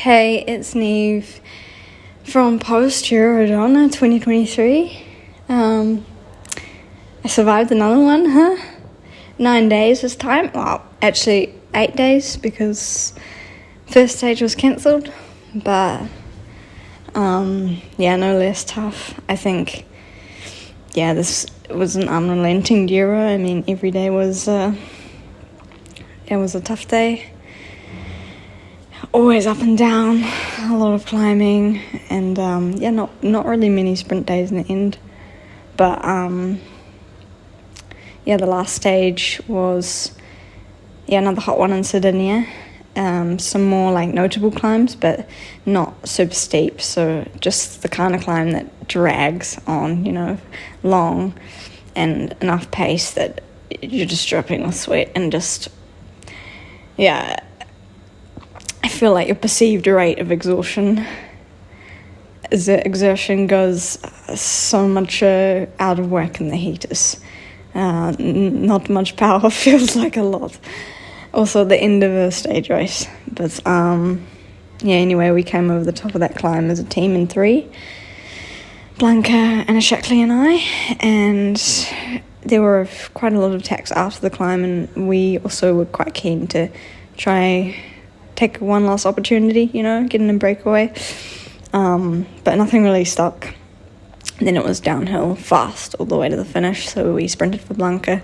Hey, it's Niamh from post Giro Donne 2023. I survived another one, 9 days this time. Well, actually 8 days because first stage was cancelled. But, no less tough. I think, this was an unrelenting Giro. I mean, every day was a tough day. Always up and down, a lot of climbing, and not really many sprint days in the end. But the last stage was another hot one in Sardinia. Some more like notable climbs, but not super steep. So just the kind of climb that drags on, long, and enough pace that you're just dripping with sweat and just I feel like your perceived rate of exhaustion as the exertion goes so much out of whack in the heat. Is not much power feels like a lot. Also at the end of a stage race. But anyway, we came over the top of that climb as a team in 3. Blanca, Anna Shackley and I. And there were quite a lot of attacks after the climb, and we also were quite keen to try take one last opportunity, getting a breakaway. But nothing really stuck. Then it was downhill fast all the way to the finish, so we sprinted for Blanca.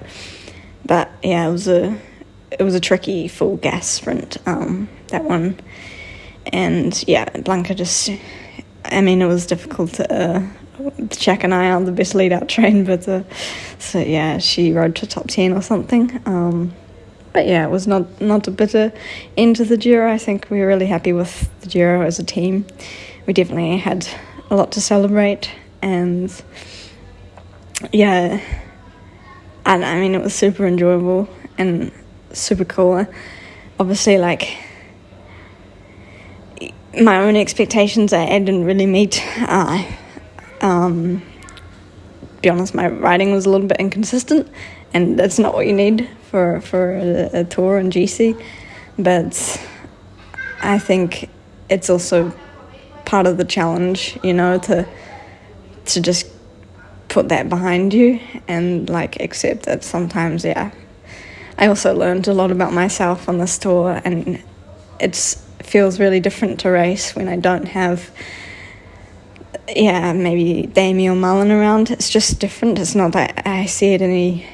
But it was a tricky full gas sprint, that one. And Blanca just, it was difficult to Jack and I aren't the best lead out train, but she rode to top 10 or something. But it was not a bitter end to the Giro. I think we were really happy with the Giro as a team. We definitely had a lot to celebrate, and it was super enjoyable and super cool. Obviously, like, my own expectations I didn't really meet. To be honest, my riding was a little bit inconsistent, and that's not what you need for a tour and GC. But I think it's also part of the challenge, to just put that behind you and accept that sometimes. I also learned a lot about myself on this tour, and it feels really different to race when I don't have maybe Damie or Mullen around. It's just different. It's not that I see it any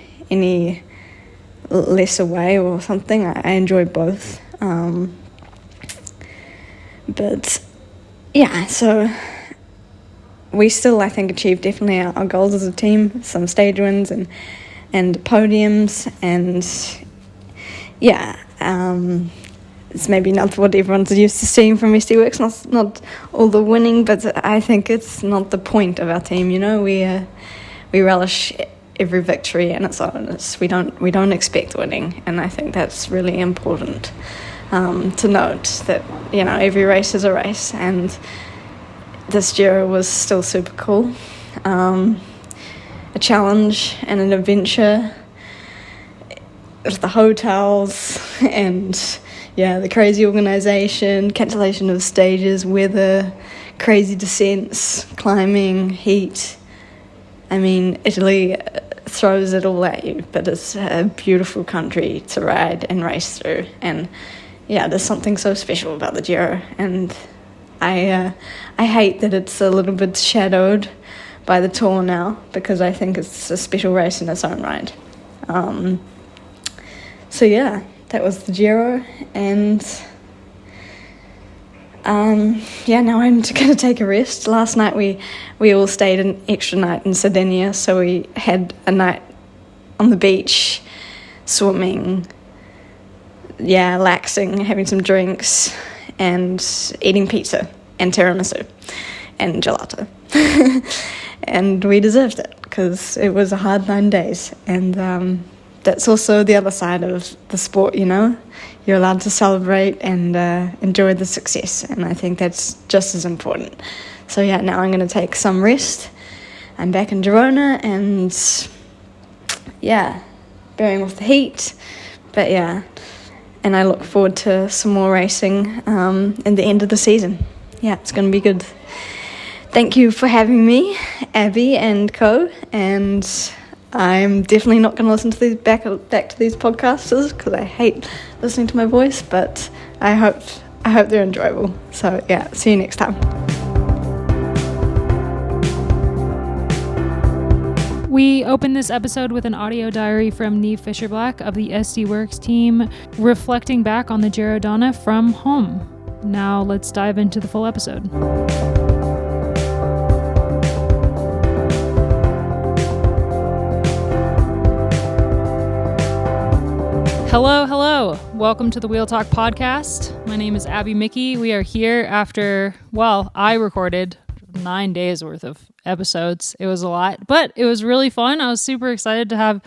lesser way or something. I enjoy both. So we still, I think, achieved definitely our goals as a team, some stage wins and podiums, and it's maybe not what everyone's used to seeing from Worx, not all the winning, but I think it's not the point of our team. We relish every victory in its own. We don't expect winning, and I think that's really important to note that every race is a race, and this Giro was still super cool, a challenge and an adventure with the hotels and the crazy organisation, cancellation of stages, weather, crazy descents, climbing, heat. Italy throws it all at you, but it's a beautiful country to ride and race through. And there's something so special about the Giro. And I hate that it's a little bit shadowed by the Tour now, because I think it's a special race in its own right. That was the Giro, and now I'm going to take a rest. Last night we all stayed an extra night in Sardinia, so we had a night on the beach, swimming, laxing, having some drinks, and eating pizza and tiramisu and gelato. And we deserved it, because it was a hard 9 days, and that's also the other side of the sport, You're allowed to celebrate and enjoy the success, and I think that's just as important. So now I'm going to take some rest. I'm back in Girona, and bearing with the heat, but and I look forward to some more racing at the end of the season. Yeah, it's going to be good. Thank you for having me, Abby and Co. And I'm definitely not going to listen to these back to these podcasters because I hate listening to my voice. But I hope they're enjoyable. So yeah, see you next time. We opened this episode with an audio diary from Niamh Fisher-Black of the SD Worx team, reflecting back on the Giro Donne from home. Now let's dive into the full episode. Hello. Welcome to the Wheel Talk podcast. My name is Abby Mickey. We are here after, I recorded 9 days worth of episodes. It was a lot, but it was really fun. I was super excited to have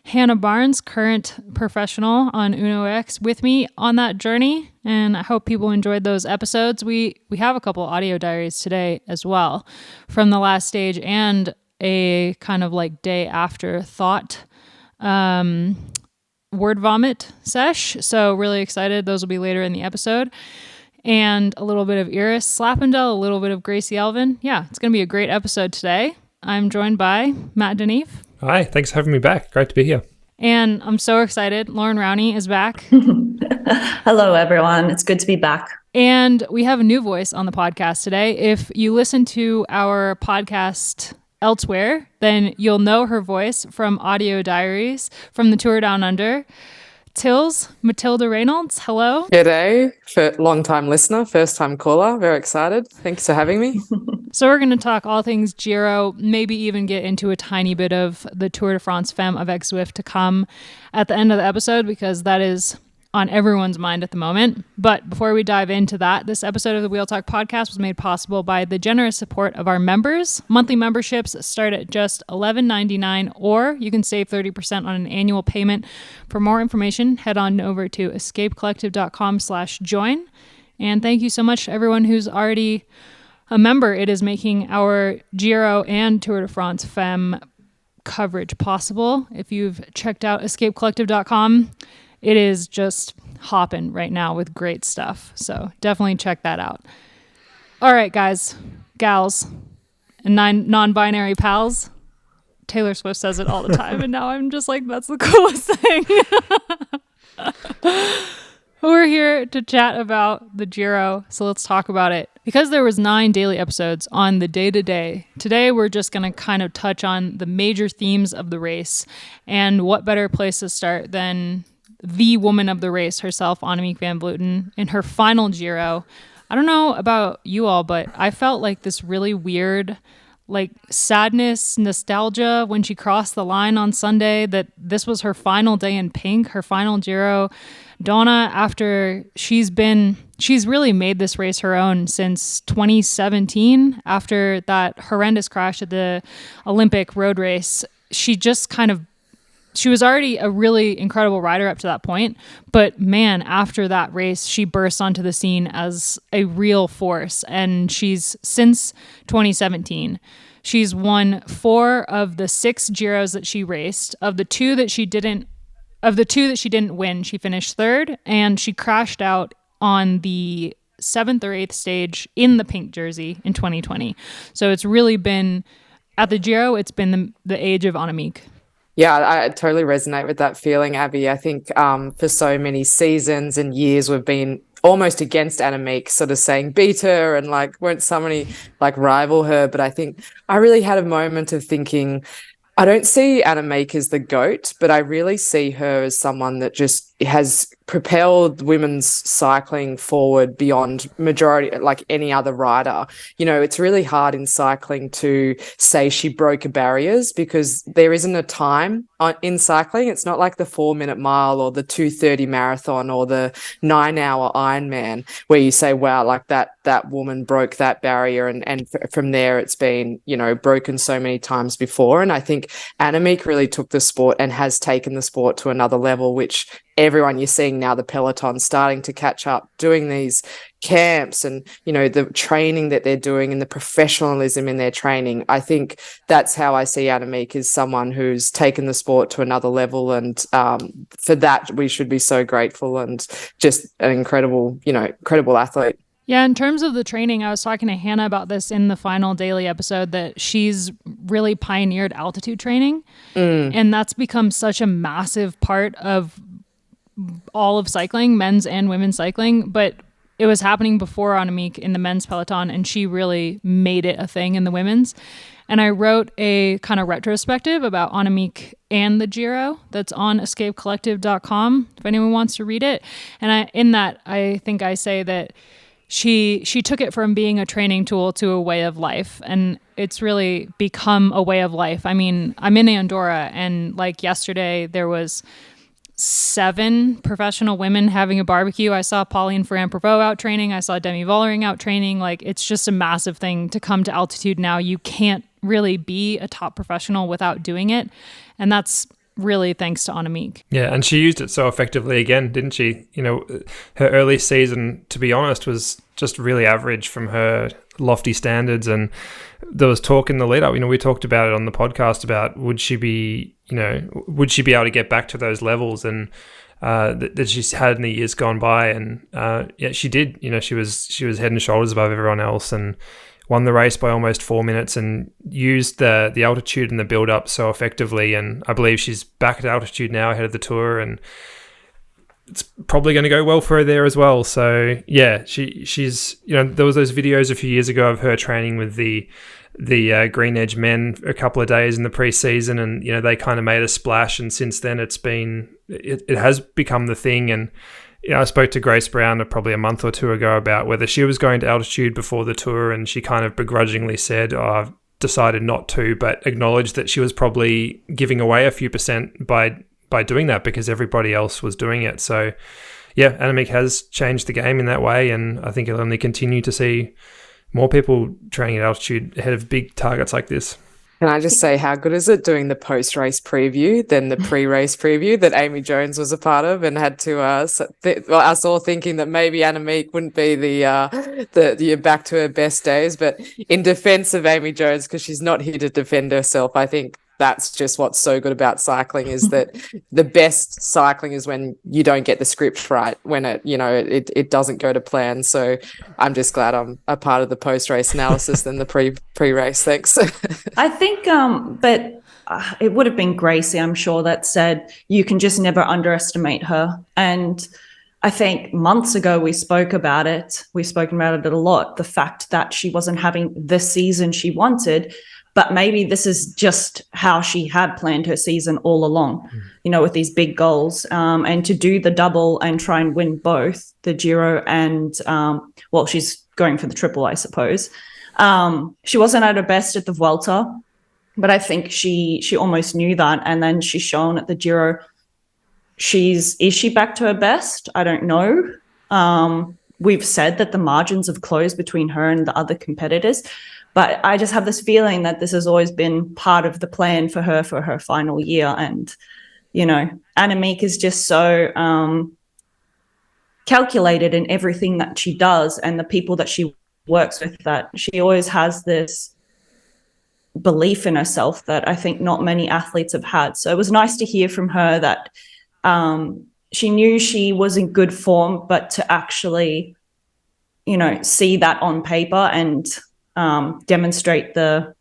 Hannah Barnes, current professional on Uno X, with me on that journey, and I hope people enjoyed those episodes. We have a couple audio diaries today as well from the last stage and a kind of like day after thought word vomit sesh. So really excited. Those will be later in the episode. And a little bit of Iris Slappendel, a little bit of Gracie Elvin. Yeah, it's going to be a great episode today. I'm joined by Matt Deneve. Hi, thanks for having me back. Great to be here. And I'm so excited. Loren Rowney is back. Hello, everyone. It's good to be back. And we have a new voice on the podcast today. If you listen to our podcast elsewhere, then you'll know her voice from audio diaries from the Tour Down Under. Tills, Matilda Raynolds, hello. G'day, long-time listener, first-time caller. Very excited. Thanks for having me. So we're going to talk all things Giro, maybe even get into a tiny bit of the Tour de France Femmes, avec Zwift to come at the end of the episode, because that is on everyone's mind at the moment. But before we dive into that, this episode of the Wheel Talk podcast was made possible by the generous support of our members. Monthly memberships start at just $11.99, or you can save 30% on an annual payment. For more information, head on over to escapecollective.com/join. And thank you so much to everyone who's already a member. It is making our Giro and Tour de France Femmes coverage possible. If you've checked out escapecollective.com, it is just hopping right now with great stuff. So definitely check that out. All right, guys, gals, and non-binary pals. Taylor Swift says it all the time, and now I'm just like, that's the coolest thing. We're here to chat about the Giro, so let's talk about it. Because there was 9 daily episodes on the day-to-day, today we're just going to kind of touch on the major themes of the race, and what better place to start than the woman of the race herself, Annemiek van Vleuten, in her final Giro. I don't know about you all, but I felt like this really weird, like sadness, nostalgia when she crossed the line on Sunday, that this was her final day in pink, her final Giro Donne, after she's really made this race her own since 2017, after that horrendous crash at the Olympic road race. She was already a really incredible rider up to that point, but man, after that race, she burst onto the scene as a real force. And since 2017, she's won 4 of the 6 Giros that she raced. Of the two that she didn't win, she finished 3rd, and she crashed out on the 7th or 8th stage in the pink jersey in 2020. So it's really been, at the Giro, it's been the age of Annemiek. Yeah, I totally resonate with that feeling, Abby. I think for so many seasons and years, we've been almost against Annemiek, sort of saying beat her and won't somebody rival her. But I think I really had a moment of thinking, I don't see Annemiek as the GOAT, but I really see her as someone that just has propelled women's cycling forward beyond majority, like any other rider. You know, it's really hard in cycling to say she broke barriers because there isn't a time in cycling. It's not like the 4-minute mile or the 2:30 marathon or the 9-hour Ironman where you say, wow, like that woman broke that barrier. And from there, it's been, broken so many times before. And I think Annemiek really took the sport and has taken the sport to another level, which everyone you're seeing now, the peloton starting to catch up, doing these camps and, you know, the training that they're doing and the professionalism in their training. I think that's how I see Annemiek, as someone who's taken the sport to another level. And for that, we should be so grateful, and just an incredible athlete. Yeah, in terms of the training, I was talking to Hannah about this in the final daily episode, that she's really pioneered altitude training. And that's become such a massive part of all of cycling, men's and women's cycling. But it was happening before Annemiek in the men's peloton, and she really made it a thing in the women's. And I wrote a kind of retrospective about Annemiek and the Giro that's on escapecollective.com if anyone wants to read it. And I think I say that she took it from being a training tool to a way of life, and it's really become a way of life. I mean, I'm in Andorra, and like yesterday there was 7 professional women having a barbecue. I saw Pauline Ferrand-Prévot out training. I saw Demi Vollering out training. Like, it's just a massive thing to come to altitude now. You can't really be a top professional without doing it, and that's really thanks to Annemiek. Yeah, and she used it so effectively again, didn't she? You know, her early season, to be honest, was just really average from her lofty standards. And there was talk in the lead up, you know, we talked about it on the podcast about would she be able to get back to those levels and that she's had in the years gone by. And yeah, she did. You know, she was head and shoulders above everyone else, and won the race by almost 4 minutes, and used the altitude and the build up so effectively. And I believe she's back at altitude now ahead of the Tour, and it's probably going to go well for her there as well. So yeah, she's, you know, there was those videos a few years ago of her training with the Green Edge men a couple of days in the pre-season, and you know, they kind of made a splash, and since then it has become the thing. And you know, I spoke to Grace Brown probably a month or two ago about whether she was going to altitude before the Tour, and she kind of begrudgingly said, I've decided not to, but acknowledged that she was probably giving away a few percent by doing that because everybody else was doing it. So yeah, Annemiek has changed the game in that way, and I think it'll only continue to see more people training at altitude ahead of big targets like this. Can I just say, how good is it doing the post-race preview, then the pre-race preview that Amy Jones was a part of, and had to us all thinking that maybe Annemiek wouldn't be the back to her best days. But in defense of Amy Jones, because she's not here to defend herself, I think that's just what's so good about cycling, is that the best cycling is when you don't get the script right, when it doesn't go to plan. So I'm just glad I'm a part of the post-race analysis than the pre-race. Thanks. I think, but it would have been Gracie, I'm sure, that said you can just never underestimate her. And I think months ago we spoke about it. We've spoken about it a lot. The fact that she wasn't having the season she wanted, but maybe this is just how she had planned her season all along, you know, with these big goals, and to do the double and try and win both the Giro and, she's going for the triple, I suppose. She wasn't at her best at the Vuelta, but I think she almost knew that. And then she's shown at the Giro, is she back to her best? I don't know. We've said that the margins have closed between her and the other competitors, but I just have this feeling that this has always been part of the plan for her final year. And, you know, Annemiek is just so calculated in everything that she does, and the people that she works with, that she always has this belief in herself that I think not many athletes have had. So it was nice to hear from her that she knew she was in good form, but to actually, you know, see that on paper and demonstrate the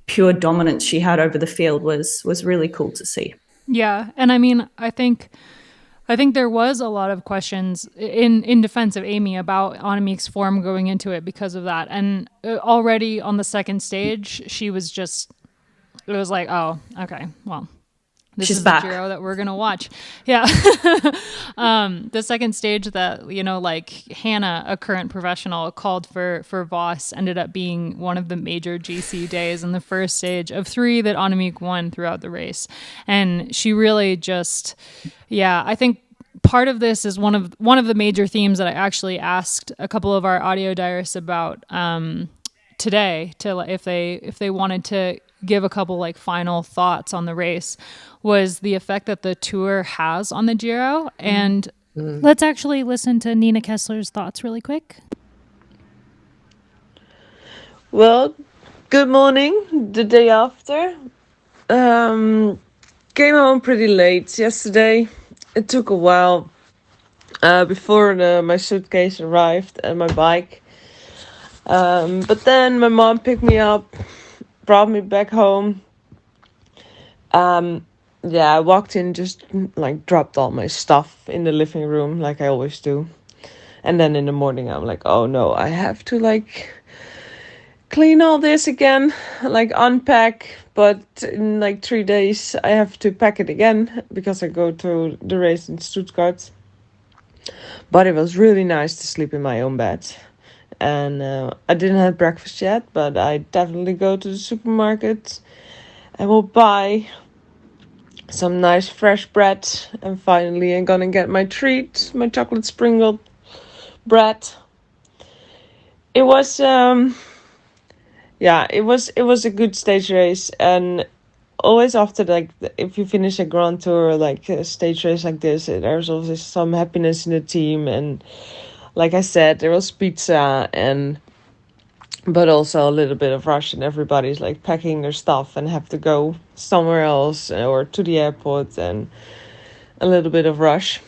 pure dominance she had over the field was really cool to see. Yeah. And I mean, I think there was a lot of questions in defense of Amy about Annemiek's form going into it because of that. And already on the second stage, she was just, it was like, oh, okay, well, this She's is back. The Giro that we're going to watch. Yeah. The second stage that, you know, like Hannah, a current professional, called for Voss, ended up being one of the major GC days in the first stage of 3 that Annemiek won throughout the race. And she really just, yeah, I think part of this is one of the major themes that I actually asked a couple of our audio diarists about today, to if they wanted to give a couple like final thoughts on the race was the effect that the Tour has on the Giro. And let's actually listen to Nina Kessler's thoughts really quick. Well, good morning. The day after, came home pretty late yesterday. It took a while before my suitcase arrived and my bike. But then my mom picked me up, brought me back home. I walked in, just like dropped all my stuff in the living room like I always do. And then in the morning I'm like, oh no, I have to like clean all this again, like unpack, but in like 3 days I have to pack it again because I go to the race in Stuttgart. But it was really nice to sleep in my own bed. And I didn't have breakfast yet, but I definitely go to the supermarket and will buy some nice fresh bread. And finally I'm gonna get my treat, my chocolate sprinkled bread. It was it was a good stage race, and always after like if you finish a Grand Tour, like a stage race like this, there's always some happiness in the team. And like I said, there was pizza but also a little bit of rush, and everybody's like packing their stuff and have to go somewhere else or to the airport, and a little bit of rush.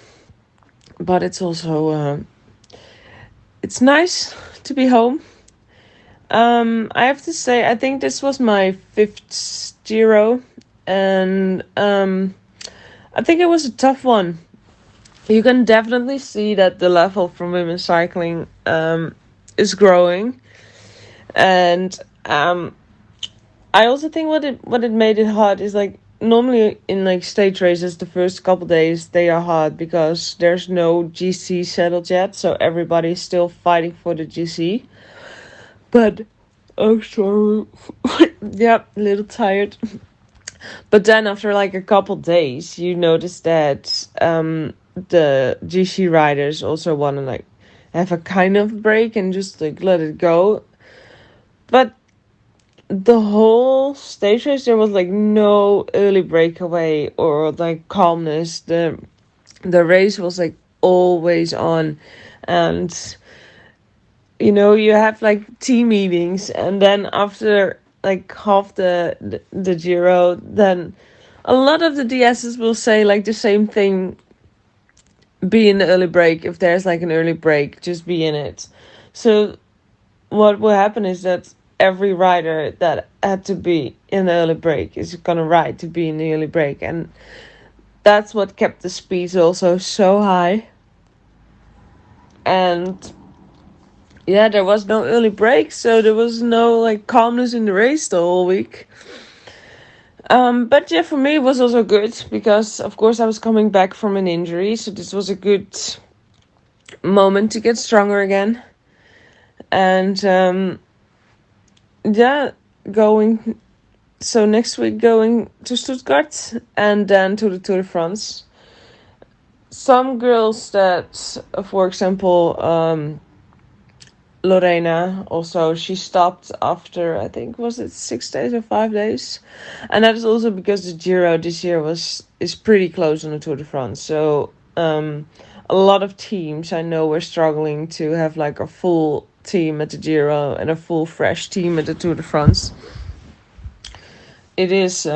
But it's also it's nice to be home. I have to say, I think this was my 5th Giro, and I think it was a tough one. You can definitely see that the level from women's cycling is growing, and I also think what it made it hard is like normally in like stage races the first couple days they are hard because there's no GC settled yet, so everybody's still fighting for the GC. But, oh, sorry. Yep, a little tired. But then after like a couple days, you notice that the GC riders also want to like have a kind of break and just like let it go. But the whole stage race, there was like no early breakaway or like calmness. The race was like always on, and you know, you have like team meetings, and then after like half the Giro, then a lot of the DSs will say like the same thing: be in the early break. If there's like an early break, just be in it. So what will happen is that every rider that had to be in the early break is gonna ride to be in the early break, and that's what kept the speed also so high. And yeah, there was no early break, so there was no like calmness in the race the whole week. But yeah, for me it was also good because of course I was coming back from an injury, so this was a good moment to get stronger again. And next week going to Stuttgart and then to the Tour de France. Some girls that, for example, Lorena also, she stopped after, I think, was it 6 days or 5 days? And that is also because the Giro this year is pretty close on the Tour de France. So a lot of teams I know were struggling to have like a full team at the Giro and a full fresh team at the Tour de France. It is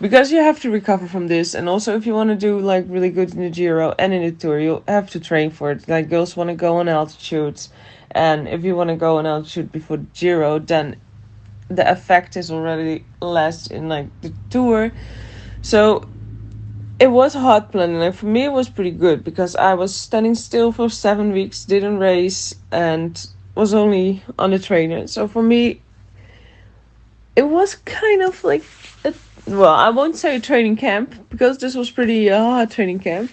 because you have to recover from this, and also if you want to do like really good in the Giro and in the Tour, you have to train for it. Like girls want to go on altitudes, and if you want to go on altitude before the Giro, then the effect is already less in like the Tour. So it was hard planning. Like for me it was pretty good because I was standing still for 7 weeks, didn't race, and was only on the trainer. So for me it was kind of like I won't say a training camp because this was pretty hard training camp,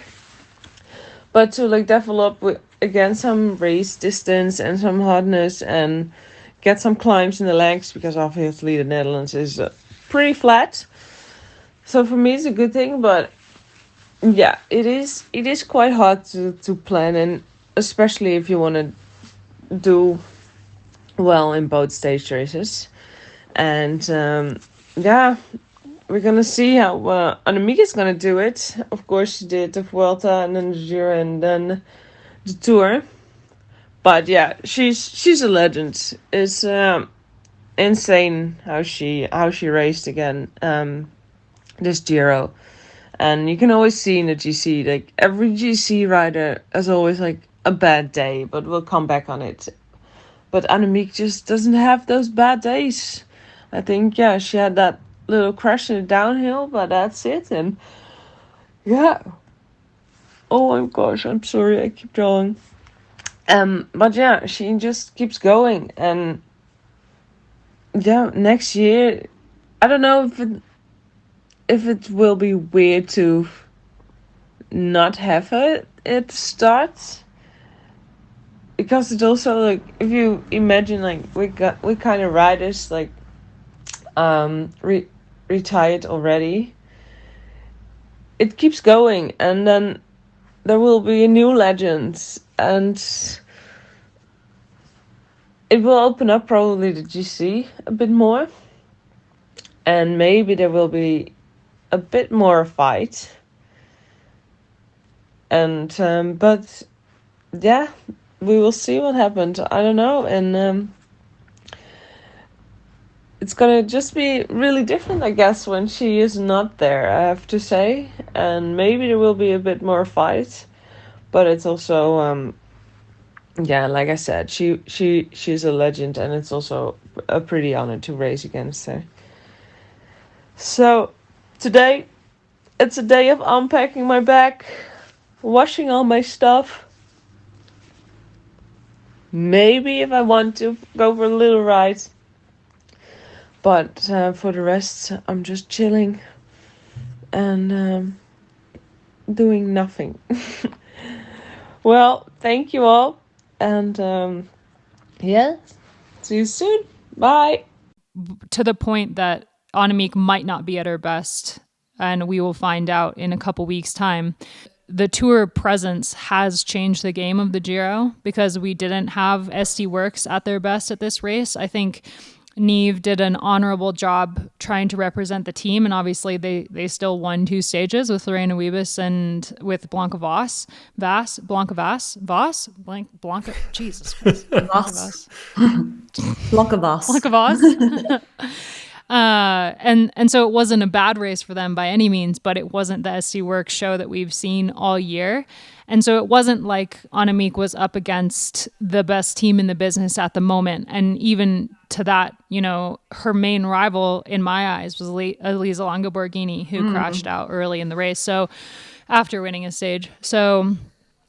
but to like develop with again some race distance and some hardness and get some climbs in the legs, because obviously the Netherlands is pretty flat. So for me it's a good thing, but yeah, it is quite hard to plan, and especially if you want to do well in both stage races. And yeah, we're gonna see how Annemiek is gonna do it. Of course, she did the Vuelta and then the Giro and then the Tour. But yeah, she's a legend. It's insane how she raced again this Giro. And you can always see in the GC, like every GC rider has always like a bad day, but we'll come back on it. But Annemiek just doesn't have those bad days. I think, yeah, she had that little crash in the downhill, but that's it. And yeah. Oh my gosh, I'm sorry, I keep drawing. But yeah, she just keeps going. And yeah, next year, I don't know if it will be weird to not have her at the start, because it's also like, if you imagine, like we kind of riders like retired already, it keeps going, and then there will be a new legend, and it will open up probably the GC a bit more, and maybe there will be a bit more fight. And but yeah, we will see what happens. I don't know, and it's gonna just be really different, I guess, when she is not there, I have to say. And maybe there will be a bit more fight, but it's also yeah, like I said, she's a legend, and it's also a pretty honor to race against her. So today, it's a day of unpacking my bag, washing all my stuff. Maybe if I want to go for a little ride. But for the rest, I'm just chilling and doing nothing. Well, thank you all. And yeah, see you soon. Bye. To the point that Annemiek might not be at her best, and we will find out in a couple weeks' time. The Tour presence has changed the game of the Giro, because we didn't have SD Worx at their best at this race. I think Niamh did an honorable job trying to represent the team, and obviously they still won 2 stages with Lorena Wiebes and with Blanca Jesus Christ. Blanca Voss. And so it wasn't a bad race for them by any means, but it wasn't the SD Worx show that we've seen all year. And so it wasn't like Annemiek was up against the best team in the business at the moment. And even to that, her main rival in my eyes was Elisa Longo Borghini, who crashed out early in the race. So after winning a stage. So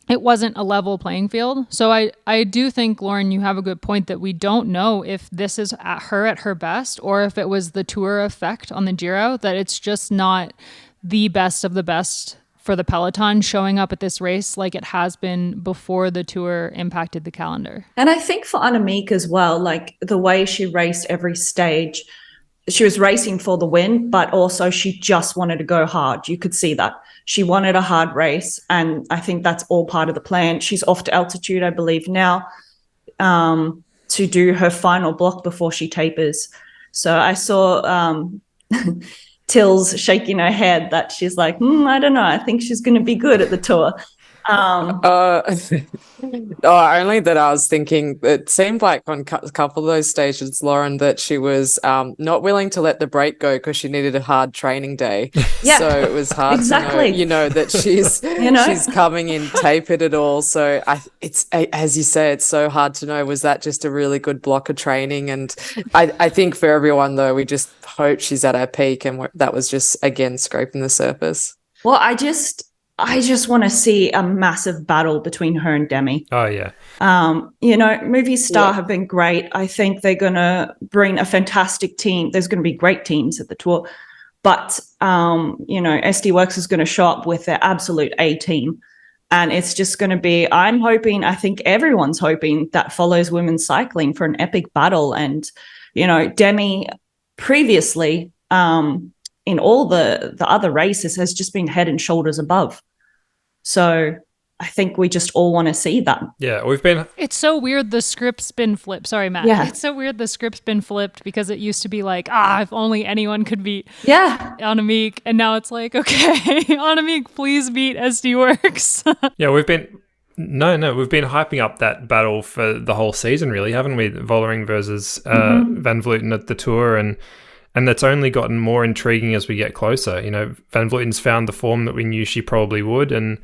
it wasn't a level playing field. So I do think, Loren, you have a good point that we don't know if this is at her best, or if it was the Tour effect on the Giro, that it's just not the best of the best for the peloton showing up at this race like it has been before the Tour impacted the calendar. And I think for Annemiek as well, like the way she raced every stage, she was racing for the win, but also she just wanted to go hard. You could see that. She wanted a hard race, and I think that's all part of the plan. She's off to altitude, I believe, now to do her final block before she tapers. So I saw Tills shaking her head that she's like, I don't know. I think she's going to be good at the Tour. Only that I was thinking, it seemed like on a couple of those stages, Loren, that she was not willing to let the break go because she needed a hard training day. Yeah, so it was hard to know, that she's she's coming in tapered at all. So it's as you say, it's so hard to know. Was that just a really good block of training? And I think for everyone though, we just hope she's at her peak, and that was just again scraping the surface. Well, I just want to see a massive battle between her and Demi. Oh, yeah. Movistar have been great. I think they're going to bring a fantastic team. There's going to be great teams at the Tour. But, SD Worx is going to show up with their absolute A team. And it's just going to be, I think everyone's hoping that follows women's cycling for an epic battle. And, Demi previously, in all the other races has just been head and shoulders above. So I think we just all want to see that. Yeah, It's so weird the script's been flipped. Sorry, Matt. Yeah. It's so weird the script's been flipped because it used to be like, if only anyone could beat Annemiek. And now it's like, okay, Annemiek, please beat SD Worx. Yeah, we've been hyping up that battle for the whole season, really, haven't we? Vollering versus Van Vleuten at the Tour, and that's only gotten more intriguing as we get closer. You know, Van Vleuten's found the form that we knew she probably would, and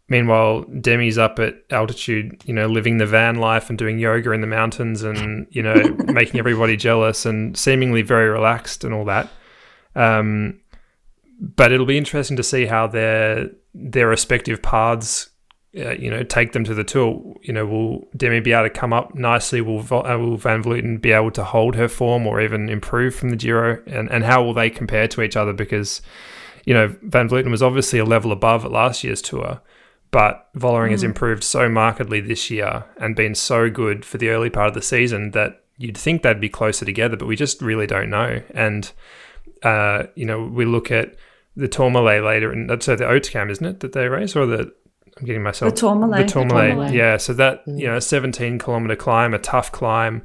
meanwhile, Demi's up at altitude, you know, living the van life and doing yoga in the mountains and, you know, making everybody jealous and seemingly very relaxed and all that. But it'll be interesting to see how their respective paths, you know, take them to the Tour. You know, will Demi be able to come up nicely? Will Van Vleuten be able to hold her form or even improve from the Giro? And how will they compare to each other? Because, you know, Van Vleuten was obviously a level above at last year's Tour, but Vollering has improved so markedly this year and been so good for the early part of the season that you'd think they'd be closer together, but we just really don't know. And, you know, we look at the Tourmalet later, and that's the Oathcam, isn't it, that they race? Or I'm getting myself... The Tourmalet. The Tourmalet, yeah. So that, you know, a 17-kilometre climb, a tough climb,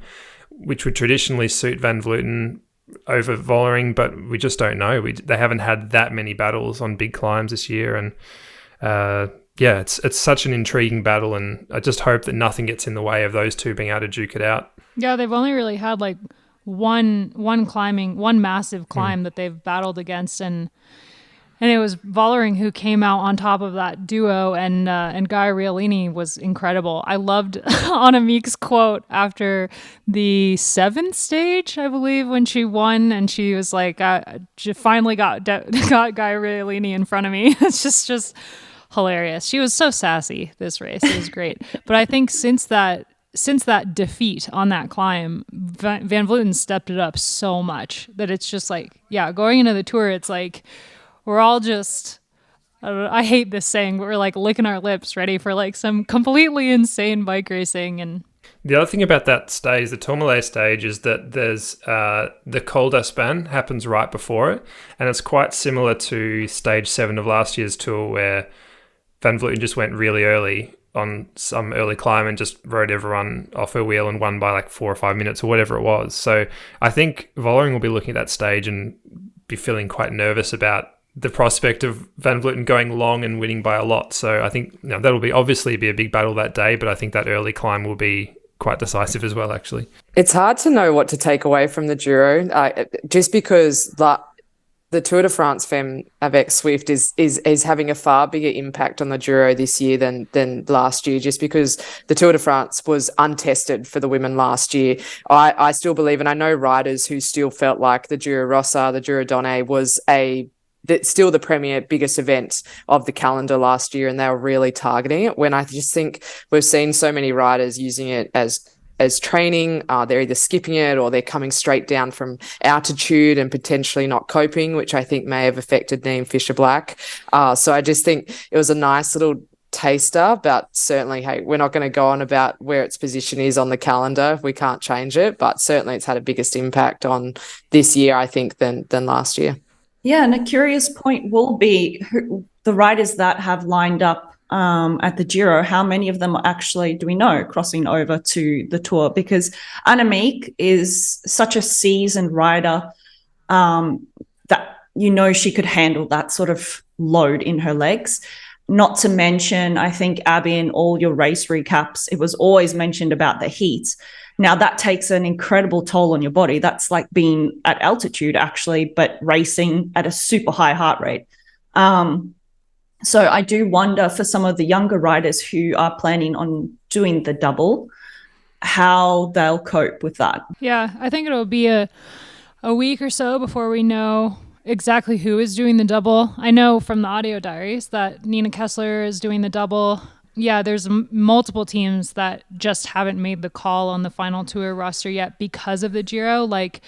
which would traditionally suit Van Vleuten over Vollering, but we just don't know. They haven't had that many battles on big climbs this year, and... yeah, it's such an intriguing battle, and I just hope that nothing gets in the way of those two being able to duke it out. Yeah, they've only really had like one massive climb that they've battled against, and it was Vollering who came out on top of that duo, and Gaia Riolini was incredible. I loved Annemiek's quote after the 7th stage, I believe, when she won, and she was like, she finally got Gaia Riolini in front of me. It's just hilarious. She was so sassy this race. It was great. But I think since that defeat on that climb, Van Vleuten stepped it up so much that it's just like, yeah, going into the Tour, it's like we're all just, I hate this saying, but we're like licking our lips ready for like some completely insane bike racing. And the other thing about that stage, the Tourmalet stage, is that there's the Col d'Espagne happens right before it, and it's quite similar to stage 7 of last year's Tour, where Van Vleuten just went really early on some early climb and just rode everyone off her wheel and won by like 4 or 5 minutes or whatever it was. So I think Vollering will be looking at that stage and be feeling quite nervous about the prospect of Van Vleuten going long and winning by a lot. So I think, you know, that'll be obviously be a big battle that day, but I think that early climb will be quite decisive as well, actually. It's hard to know what to take away from the Giro, just because the Tour de France Femmes avec Zwift is having a far bigger impact on the Giro this year than last year, just because the Tour de France was untested for the women last year. I still believe, and I know riders who still felt like the Giro Rossa, the Giro Donne was still the premier biggest event of the calendar last year, and they were really targeting it, when I just think we've seen so many riders using it as training. They're either skipping it or they're coming straight down from altitude and potentially not coping, which I think may have affected Niamh Fisher-Black. So I just think it was a nice little taster, but certainly, hey, we're not going to go on about where its position is on the calendar. We can't change it, but certainly it's had a biggest impact on this year, I think, than last year. Yeah, and a curious point will be the riders that have lined up at the Giro, how many of them are actually, do we know, crossing over to the Tour? Because Annemiek is such a seasoned rider that, you know, she could handle that sort of load in her legs. Not to mention, I think, Abby, in all your race recaps, it was always mentioned about the heat. Now, that takes an incredible toll on your body. That's like being at altitude, actually, but racing at a super high heart rate. So I do wonder for some of the younger riders who are planning on doing the double, how they'll cope with that. Yeah, I think it'll be a week or so before we know exactly who is doing the double. I know from the audio diaries that Nina Kessler is doing the double. Yeah, there's multiple teams that just haven't made the call on the final Tour roster yet because of the Giro. Like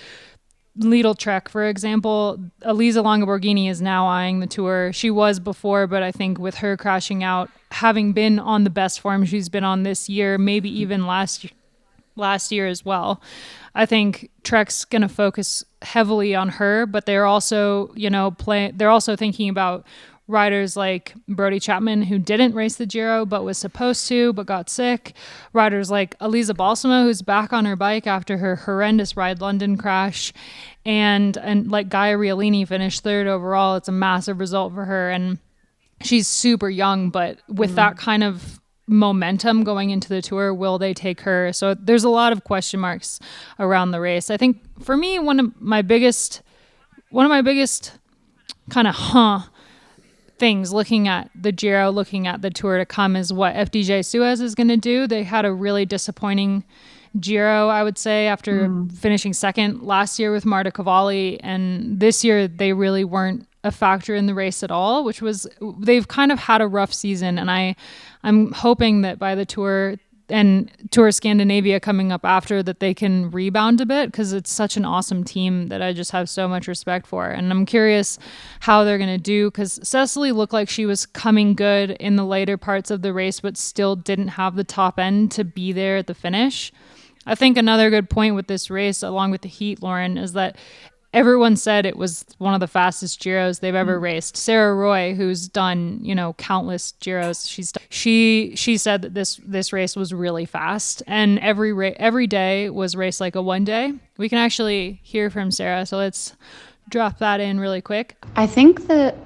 Lidl Trek, for example, Elisa Longoborghini is now eyeing the Tour. She was before, but I think with her crashing out, having been on the best form she's been on this year, maybe even last year as well, I think Trek's going to focus heavily on her, but they're also, they're also thinking about riders like Brody Chapman, who didn't race the Giro but was supposed to but got sick. Riders like Elisa Balsamo, who's back on her bike after her horrendous Ride London crash. And like Gaia Riolini finished third overall. It's a massive result for her. And she's super young, but with that kind of momentum going into the Tour, will they take her? So there's a lot of question marks around the race. I think for me, one of my biggest kind of things looking at the Giro, looking at the Tour to come is what FDJ Suez is going to do. They had a really disappointing Giro, I would say, after finishing second last year with Marta Cavalli, and this year they really weren't a factor in the race at all, which was, they've kind of had a rough season, and I'm hoping that by the Tour and Tour Scandinavia coming up after, that they can rebound a bit, because it's such an awesome team that I just have so much respect for. And I'm curious how they're going to do, because Cecily looked like she was coming good in the later parts of the race, but still didn't have the top end to be there at the finish. I think another good point with this race, along with the heat, Loren, is that everyone said it was one of the fastest Giros they've ever raced. Sarah Roy, who's done, countless Giros, she said that this race was really fast, and every day was raced like a one day. We can actually hear from Sarah, so let's drop that in really quick. I think that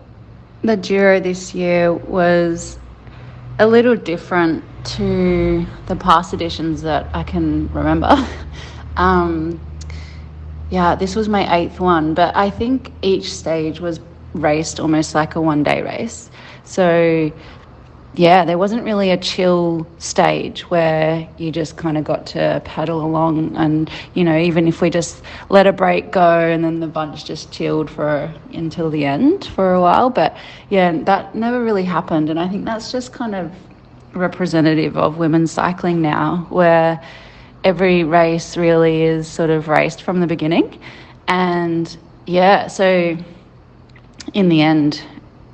the Giro this year was a little different to the past editions that I can remember. This was my 8th one, but I think each stage was raced almost like a one-day race. So, there wasn't really a chill stage where you just kind of got to paddle along and, even if we just let a break go and then the bunch just chilled until the end for a while. But, that never really happened. And I think that's just kind of representative of women's cycling now, where every race really is sort of raced from the beginning. And so in the end,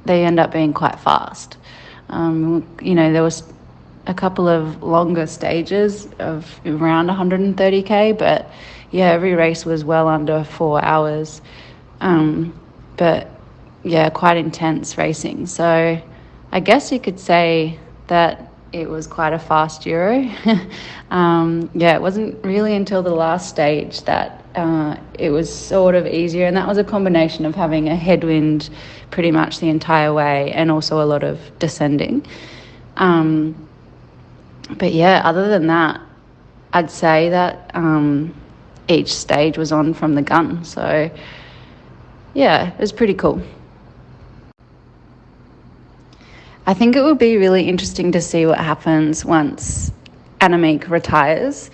they end up being quite fast. There was a couple of longer stages of around 130k, but every race was well under 4 hours. But quite intense racing. So I guess you could say that it was quite a fast Giro. It wasn't really until the last stage that it was sort of easier, and that was a combination of having a headwind pretty much the entire way and also a lot of descending. Other than that, I'd say that each stage was on from the gun. So, it was pretty cool. I think it would be really interesting to see what happens once Annemiek retires.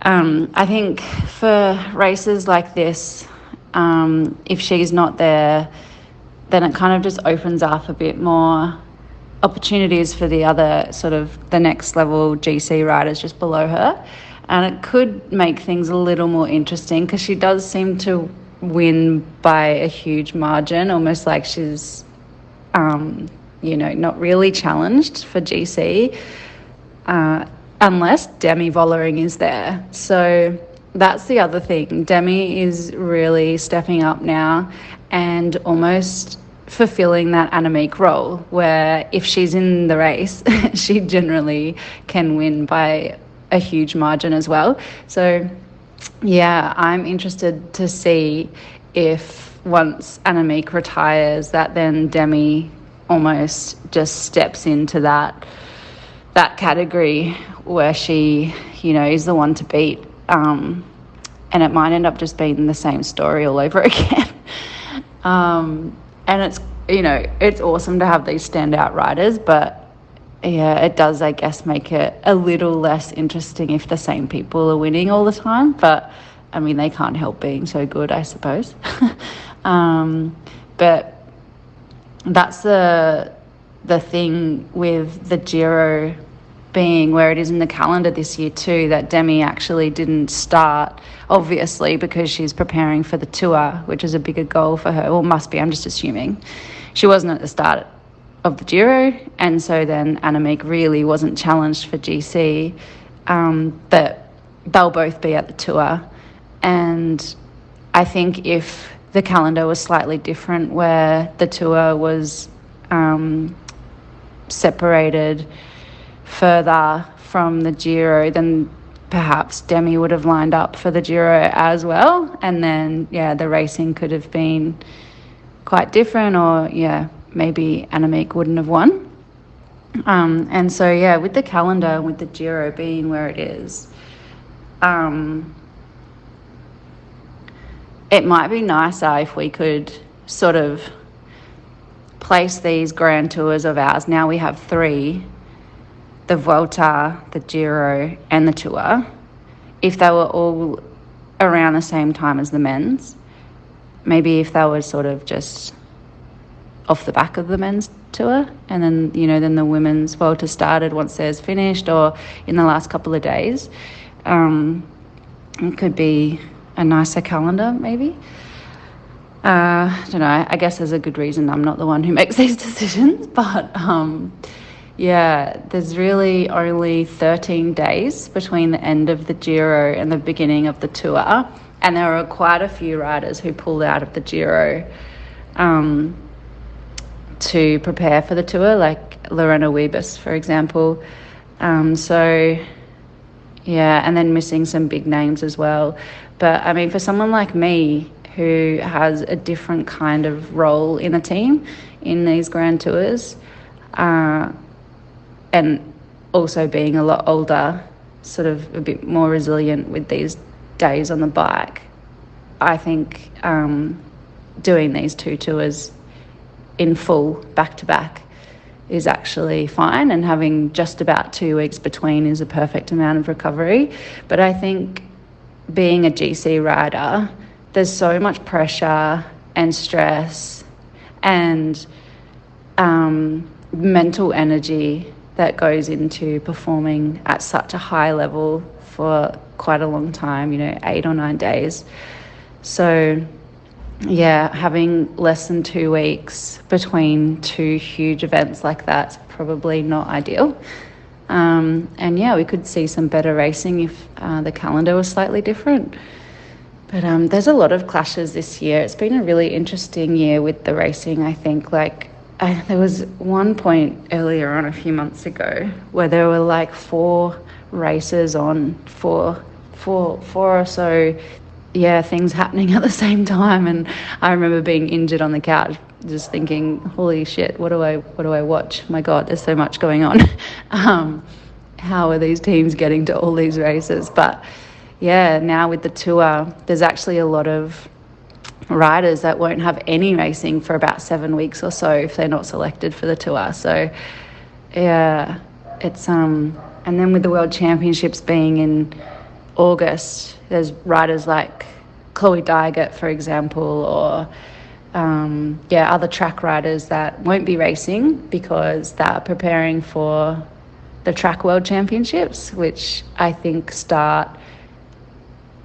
I think for races like this, if she's not there, then it kind of just opens up a bit more opportunities for the other sort of the next level GC riders just below her. And it could make things a little more interesting, because she does seem to win by a huge margin, almost like she's not really challenged for GC, unless Demi Vollering is there. So that's the other thing. Demi is really stepping up now and almost fulfilling that Annemiek role, where if she's in the race, she generally can win by a huge margin as well. So, I'm interested to see if once Annemiek retires, that then Demi almost just steps into that category where she, is the one to beat. And it might end up just being the same story all over again. And it's, it's awesome to have these standout riders, but it does, I guess, make it a little less interesting if the same people are winning all the time. But, I mean, they can't help being so good, I suppose. But that's the thing with the Giro being where it is in the calendar this year too, that Demi actually didn't start, obviously, because she's preparing for the Tour, which is a bigger goal for her. Well, must be, I'm just assuming. She wasn't at the start of the Giro, and so then Annemiek really wasn't challenged for GC, but they'll both be at the Tour. And I think if the calendar was slightly different, where the Tour was separated further from the Giro, then perhaps Demi would have lined up for the Giro as well. And then, the racing could have been quite different, or, maybe Annemiek wouldn't have won. And so, with the calendar, with the Giro being where it is, it might be nicer if we could sort of place these grand tours of ours. Now we have 3, the Vuelta, the Giro and the Tour, if they were all around the same time as the men's. Maybe if they were sort of just off the back of the men's tour, and then, then the women's Vuelta started once theirs finished, or in the last couple of days. It could be a nicer calendar, maybe. I don't know. I guess there's a good reason I'm not the one who makes these decisions, but there's really only 13 days between the end of the Giro and the beginning of the Tour, and there are quite a few riders who pulled out of the Giro to prepare for the Tour, like Loren, for example. And then missing some big names as well. But I mean, for someone like me who has a different kind of role in a team in these grand tours, and also being a lot older, sort of a bit more resilient with these days on the bike, I think doing these 2 tours in full back-to-back is actually fine, and having just about 2 weeks between is a perfect amount of recovery. But I think being a GC rider, there's so much pressure and stress and mental energy that goes into performing at such a high level for quite a long time, 8 or 9 days. So having less than 2 weeks between 2 huge events like that's probably not ideal. We could see some better racing if the calendar was slightly different. But there's a lot of clashes this year. It's been a really interesting year with the racing, I think. There was one point earlier on a few months ago where there were like 4 races on, four or so things happening at the same time, and I remember being injured on the couch just thinking, holy shit, what do I watch? My God, there's so much going on. How are these teams getting to all these races? But now with the Tour, there's actually a lot of riders that won't have any racing for about 7 weeks or so if they're not selected for the Tour. So it's and then with the World Championships being in August, there's riders like Chloe Dygert, for example, or other track riders that won't be racing because they're preparing for the Track World Championships, which I think start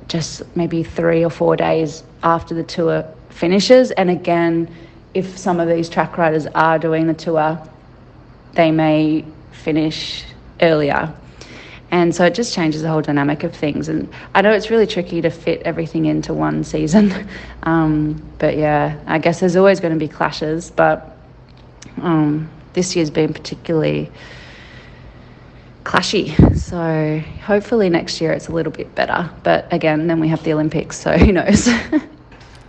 just maybe 3 or 4 days after the Tour finishes. And again, if some of these track riders are doing the Tour, they may finish earlier. And so it just changes the whole dynamic of things. And I know it's really tricky to fit everything into one season. But I guess there's always going to be clashes. But this year's been particularly clashy. So hopefully next year it's a little bit better. But again, then we have the Olympics, so who knows?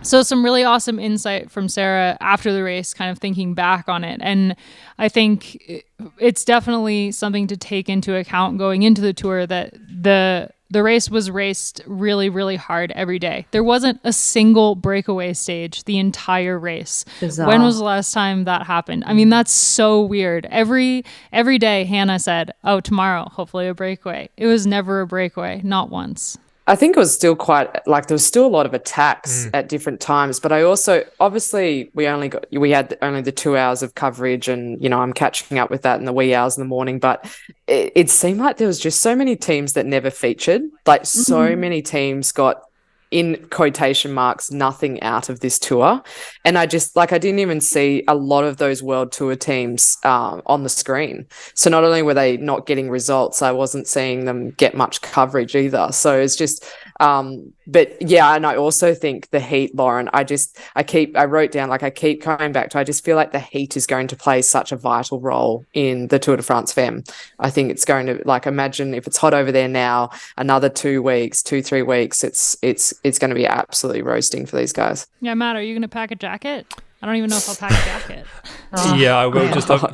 So some really awesome insight from Sarah after the race, kind of thinking back on it. And I think it's definitely something to take into account going into the Tour, that the race was raced really, really hard every day. There wasn't a single breakaway stage the entire race. Bizarre. When was the last time that happened? I mean, that's so weird. Every day Hannah said, oh, tomorrow, hopefully a breakaway. It was never a breakaway, not once. I think it was still quite, there was still a lot of attacks at different times, but I also, obviously we had only the 2 hours of coverage, and, I'm catching up with that in the wee hours in the morning, but it seemed like there was just so many teams that never featured, so many teams got, in quotation marks, nothing out of this Tour. And I just, I didn't even see a lot of those World Tour teams on the screen. So not only were they not getting results, I wasn't seeing them get much coverage either. So it's just, But yeah, and I also think the heat, Loren, I wrote down, like, I keep coming back to, I just feel like the heat is going to play such a vital role in the Tour de France Femmes. I think it's going to, like, imagine if it's hot over there now, another 3 weeks, it's going to be absolutely roasting for these guys. Yeah, Matt, are you going to pack a jacket? I don't even know if I'll pack a jacket. Yeah, I will.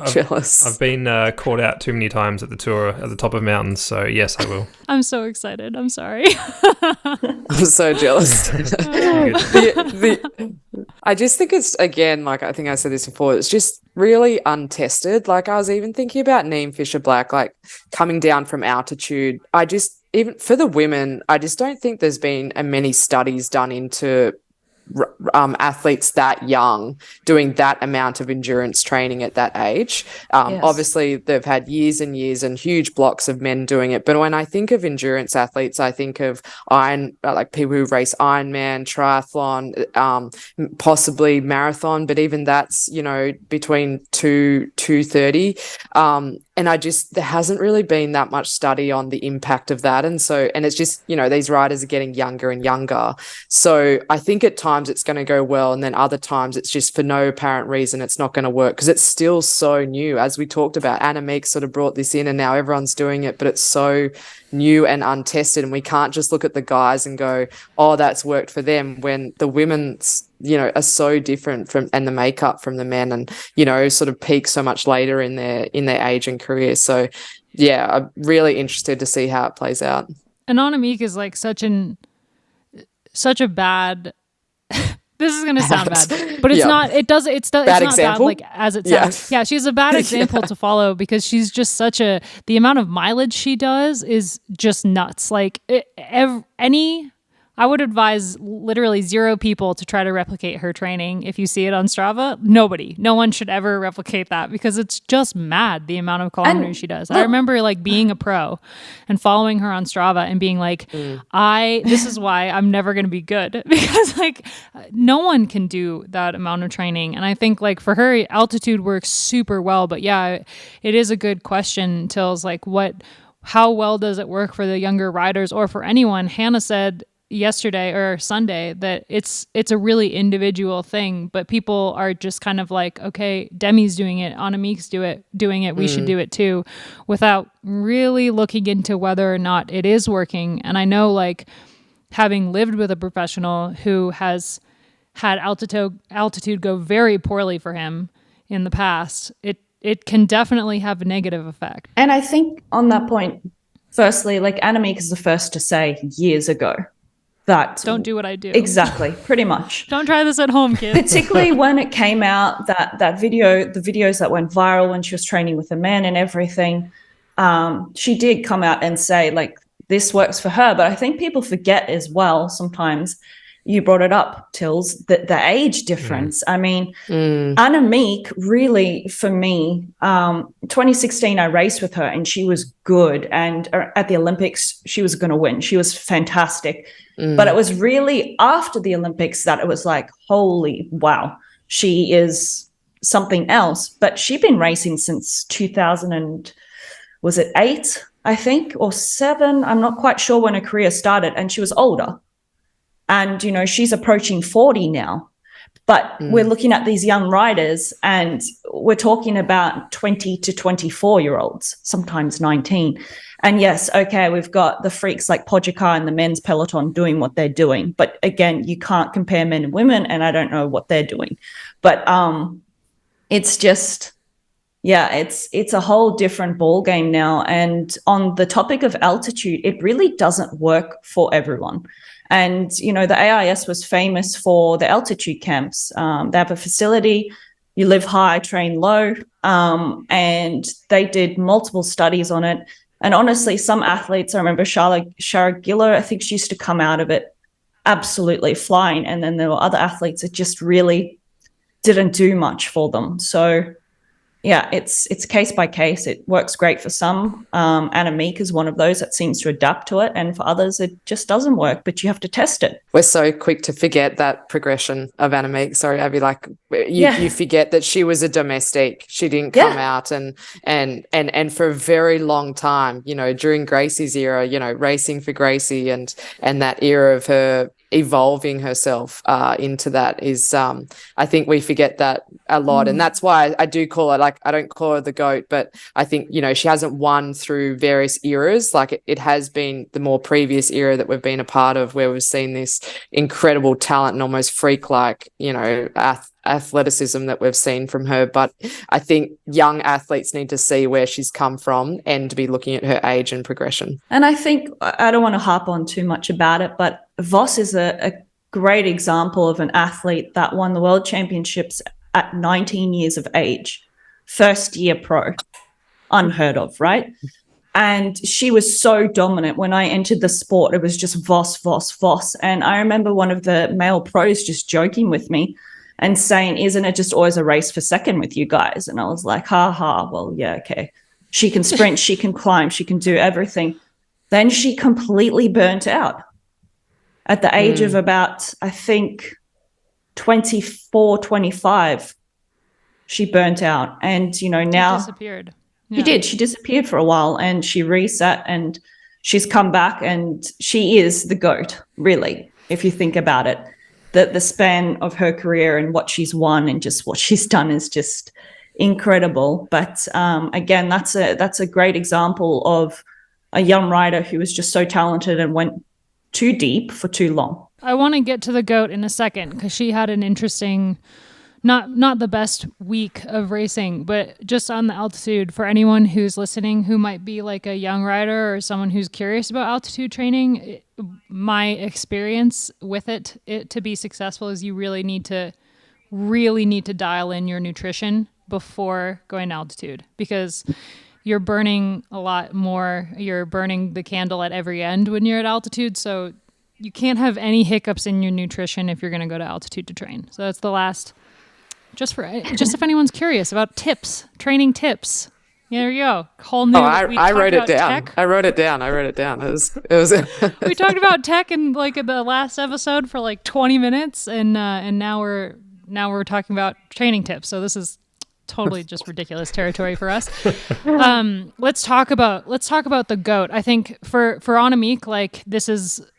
Jealous. I've been caught out too many times at the tour at the top of mountains, so yes, I will. I'm so excited. I'm sorry. I'm so jealous. I just think it's, again, like I think I said this before, it's just really untested. Like, I was even thinking about Niamh Fisher-Black, like coming down from altitude. Even for the women, I just don't think there's been many studies done into athletes that young doing that amount of endurance training at that age. Yes. Obviously they've had years and years and huge blocks of men doing it, but when I think of endurance athletes, I think of like people who race Ironman, triathlon, possibly marathon, but even that's, you know, between 230, and there hasn't really been that much study on the impact of that. And it's just, you know, these riders are getting younger and younger. So I think at times it's going to go well, and then other times it's just for no apparent reason it's not going to work, because it's still so new. As we talked about, Annemiek sort of brought this in and now everyone's doing it, but it's so new and untested, and we can't just look at the guys and go, oh, that's worked for them, when the women's, you know, are so different from, and the makeup from the men, and, you know, sort of peak so much later in their age and career. So yeah, I'm really interested to see how it plays out. And Annemiek is like such a bad this is going to sound bad, but it's not, it's not bad like as it sounds. Yeah, she's a bad example to follow, because she's just the amount of mileage she does is just nuts. Like I would advise literally 0 people to try to replicate her training. If you see it on Strava, no one should ever replicate that, because it's just mad the amount of kilometers she does. I remember like being a pro and following her on Strava and being like, this is why I'm never going to be good, because like no one can do that amount of training. And I think like for her, altitude works super well. But yeah, it is a good question, Tills, like how well does it work for the younger riders or for anyone? Hannah said yesterday or Sunday that it's a really individual thing, but people are just kind of like, okay, Demi's doing it, Annemiek's doing it, we should do it too, without really looking into whether or not it is working. And I know, like, having lived with a professional who has had altitude go very poorly for him in the past, it can definitely have a negative effect. And I think on that point, firstly, like, Annemiek is the first to say years ago that don't do what I do. Exactly, pretty much. Don't try this at home, kids. Particularly when it came out, the videos that went viral when she was training with the men and everything, she did come out and say, like, this works for her. But I think people forget as well sometimes, you brought it up, Tills, the age difference. I mean, Annemiek really, for me, 2016, I raced with her and she was good. And at the Olympics, she was going to win. She was fantastic. But it was really after the Olympics that it was like, holy wow, she is something else. But she'd been racing since 2008, I think, or 7. I'm not quite sure when her career started, and she was older. And, you know, she's approaching 40 now. But we're looking at these young riders and we're talking about 20 to 24-year-olds, sometimes 19. And yes, okay, we've got the freaks like Pogacar and the men's peloton doing what they're doing. But again, you can't compare men and women, and I don't know what they're doing. But it's just, yeah, it's a whole different ball game now. And on the topic of altitude, it really doesn't work for everyone. And, you know, the AIS was famous for the altitude camps. They have a facility, you live high, train low, and they did multiple studies on it. And honestly, some athletes, I remember Shara, I think she used to come out of it absolutely flying. And then there were other athletes that just really didn't do much for them. So, yeah, it's case by case. It works great for some. Annemiek is one of those that seems to adapt to it, and for others, it just doesn't work. But you have to test it. We're so quick to forget that progression of Annemiek. Sorry, Abby. Like you forget that she was a domestique. She didn't come out and for a very long time. You know, during Gracie's era, you know, racing for Gracie and that era of her evolving herself into that is I think we forget that a lot, and that's why I do call her, like, I don't call her the GOAT, but I think, you know, she hasn't won through various eras. Like it has been the more previous era that we've been a part of, where we've seen this incredible talent and almost freak-like, you know, athleticism that we've seen from her. But I think young athletes need to see where she's come from and to be looking at her age and progression. And I think, I don't want to harp on too much about it, but Vos is a great example of an athlete that won the World Championships at 19 years of age, first year pro, unheard of, right? And she was so dominant. When I entered the sport, it was just Vos, Vos, Vos. And I remember one of the male pros just joking with me and saying, isn't it just always a race for second with you guys? And I was like, well, yeah, okay. She can sprint, she can climb, she can do everything. Then she completely burnt out. At the age of about, I think, 24, 25, she burnt out. And, you know, now... She disappeared. Yeah. She did. She disappeared for a while, and she reset, and she's come back, and she is the GOAT, really, if you think about it. The span of her career and what she's won and just what she's done is just incredible. But again, that's a great example of a young rider who was just so talented and went too deep for too long. I want to get to the GOAT in a second, because she had an interesting, not the best week of racing, but just on the altitude, for anyone who's listening who might be like a young rider or someone who's curious about altitude training, my experience with it to be successful is you really need to dial in your nutrition before going to altitude, because you're burning a lot more. You're burning the candle at every end when you're at altitude. So you can't have any hiccups in your nutrition if you're going to go to altitude to train. So that's the last, just if anyone's curious about tips, training tips. Yeah, there you go. Whole new. I wrote it down. I wrote it down. It was. We talked about tech in like the last episode for like 20 minutes, and now we're talking about training tips. So this is totally just ridiculous territory for us. Let's talk about the GOAT. I think for Annemiek, like,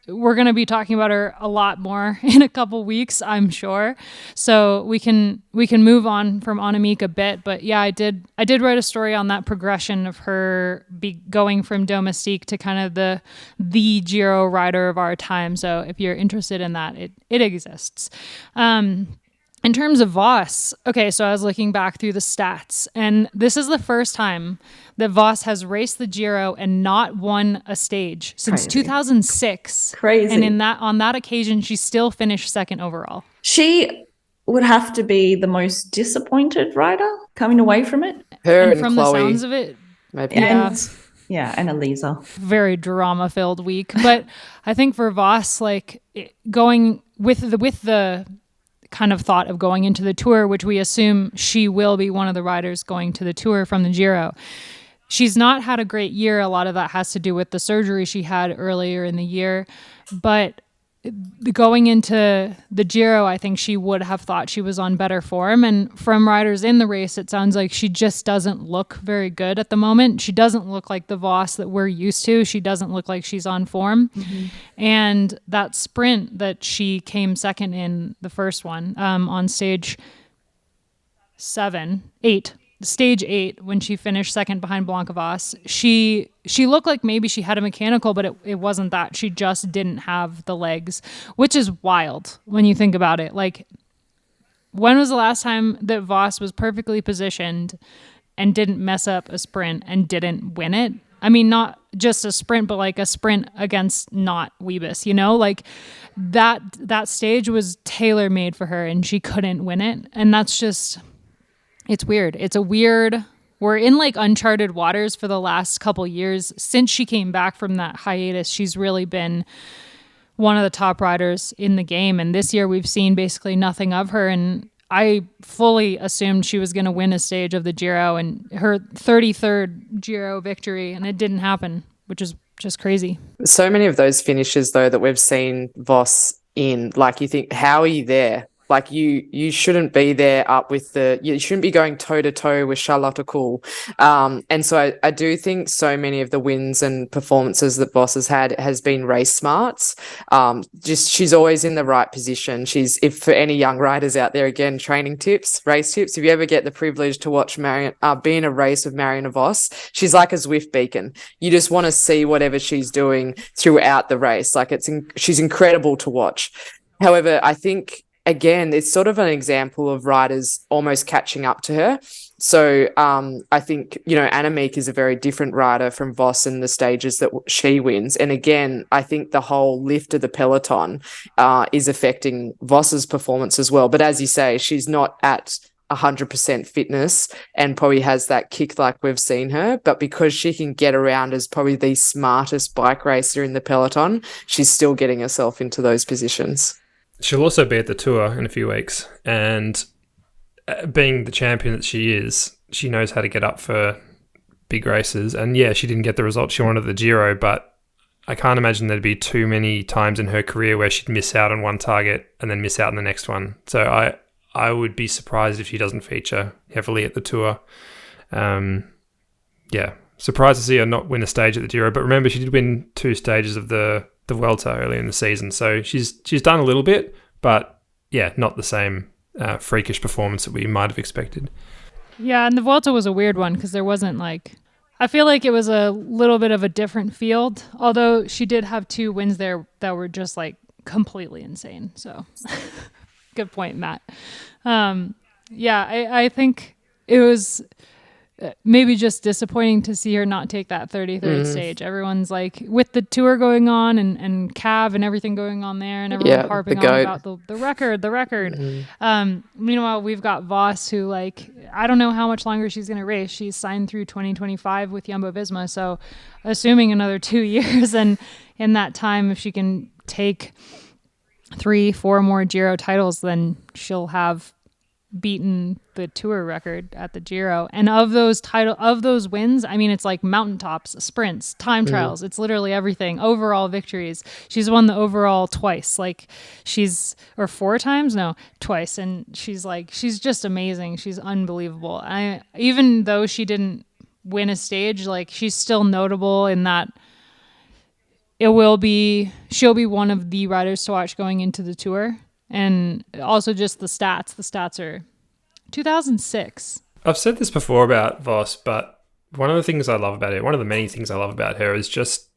we're going to be talking about her a lot more in a couple weeks, I'm sure. So we can move on from Annemiek a bit. But yeah, I did write a story on that progression of her going from domestique to kind of the Giro rider of our time. So if you're interested in that, it exists. In terms of Vos, okay, so I was looking back through the stats, and this is the first time that Vos has raced the Giro and not won a stage since 2006. Crazy. And on that occasion, she still finished second overall. She would have to be the most disappointed rider coming away from it. Her and from Chloe, the sounds of it, maybe. And Elisa. Very drama-filled week. But I think for Vos, like, going with the kind of thought of going into the Tour, which we assume she will be one of the riders going to the Tour from the Giro. She's not had a great year. A lot of that has to do with the surgery she had earlier in the year. But going into the Giro, I think she would have thought she was on better form. And from riders in the race, it sounds like she just doesn't look very good at the moment. She doesn't look like the Vos that we're used to. She doesn't look like she's on form. Mm-hmm. And that sprint that she came second in, the first one, on stage 8, when she finished second behind Blanca Vos, she looked like maybe she had a mechanical, but it wasn't that. She just didn't have the legs, which is wild when you think about it. Like, when was the last time that Vos was perfectly positioned and didn't mess up a sprint and didn't win it? I mean, not just a sprint, but like a sprint against not Wiebes, you know? Like, that stage was tailor-made for her, and she couldn't win it. And that's just... It's weird. We're in like uncharted waters for the last couple years. Since she came back from that hiatus, she's really been one of the top riders in the game. And this year we've seen basically nothing of her. And I fully assumed she was going to win a stage of the Giro and her 33rd Giro victory, and it didn't happen, which is just crazy. So many of those finishes, though, that we've seen Voss in, like, you think, how are you there? Like, you shouldn't be there up with you shouldn't be going toe-to-toe with Charlotte Kool. And so I do think so many of the wins and performances that Voss has had has been race smarts. Just she's always in the right position. If for any young riders out there, again, training tips, race tips, if you ever get the privilege to watch be in a race with Marianne Voss, she's like a Zwift beacon. You just want to see whatever she's doing throughout the race. Like she's incredible to watch. However, I think, again, it's sort of an example of riders almost catching up to her. So I think, Annemiek is a very different rider from Voss in the stages that she wins. And again, I think the whole lift of the peloton is affecting Voss's performance as well. But as you say, she's not at 100% fitness and probably has that kick like we've seen her. But because she can get around as probably the smartest bike racer in the peloton, she's still getting herself into those positions. She'll also be at the Tour in a few weeks, and being the champion that she is, she knows how to get up for big races. And yeah, she didn't get the result she wanted at the Giro, but I can't imagine there'd be too many times in her career where she'd miss out on one target and then miss out on the next one. So I would be surprised if she doesn't feature heavily at the Tour. Yeah, surprised to see her not win a stage at the Giro, but remember, she did win 2 stages of the Vuelta early in the season, so she's done a little bit, but yeah, not the same freakish performance that we might have expected. Yeah, and the Vuelta was a weird one because there wasn't I feel like it was a little bit of a different field, although she did have 2 wins there that were just completely insane. So good point, Matt. I think it was maybe just disappointing to see her not take that 33rd stage. Everyone's with the Tour going on and Cav and everything going on there, and everyone harping on about the record. Meanwhile, we've got Voss, who I don't know how much longer she's going to race. She's signed through 2025 with Jumbo-Visma, so assuming another 2 years, and in that time, if she can take 3-4 more Giro titles, then she'll have beaten the Tour record at the Giro. And of those wins, I mean, it's mountaintops, sprints, time trials. It's literally everything. Overall victories. She's won the overall twice. Or 4 times? No, twice. And she's just amazing. She's unbelievable. Even though she didn't win a stage, she's still notable in that she'll be one of the riders to watch going into the Tour. And also just the stats. The stats are 2006. I've said this before about Voss, but one of the things I love about her, one of the many things I love about her, is just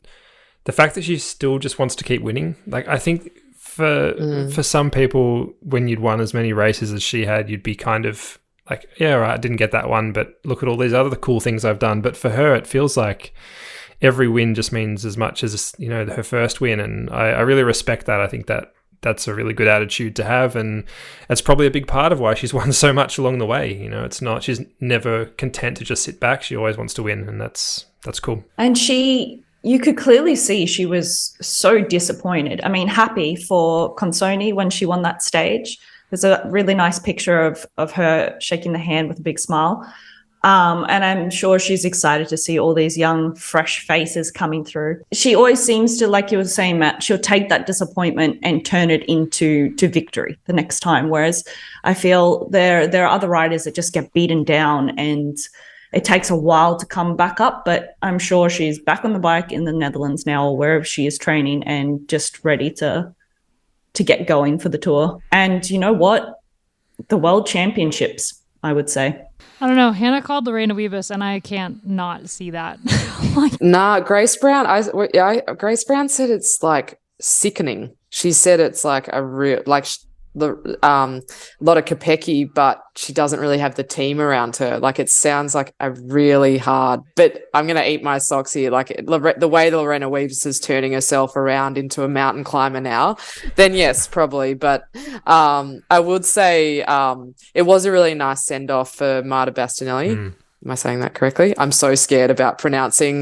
the fact that she still just wants to keep winning. I think for some people, when you'd won as many races as she had, you'd be kind of yeah, right, I didn't get that one, but look at all these other cool things I've done. But for her, it feels like every win just means as much as, her first win. And I really respect that. I think that's a really good attitude to have, and that's probably a big part of why she's won so much along the way. She's never content to just sit back. She always wants to win, and that's cool. And you could clearly see she was so disappointed. I mean, happy for Consoni when she won that stage. There's a really nice picture of her shaking the hand with a big smile. And I'm sure she's excited to see all these young, fresh faces coming through. She always seems to, like you were saying, Matt, she'll take that disappointment and turn it into victory the next time. Whereas I feel there are other riders that just get beaten down and it takes a while to come back up. But I'm sure she's back on the bike in the Netherlands now, or wherever she is training, and just ready to get going for the Tour. And you know what? The World Championships, I would say. I don't know. Hannah called Lorena Wiebes, and I can't not see that. Nah, Grace Brown. Grace Brown said it's sickening. She said it's a real a lot of Kopecky, but she doesn't really have the team around her. It sounds like a really hard. But I'm gonna eat my socks here. The way Lorena Wiebes is turning herself around into a mountain climber now, then yes, probably. But I would say it was a really nice send off for Marta Bastianelli. Am I saying that correctly? I'm so scared about pronouncing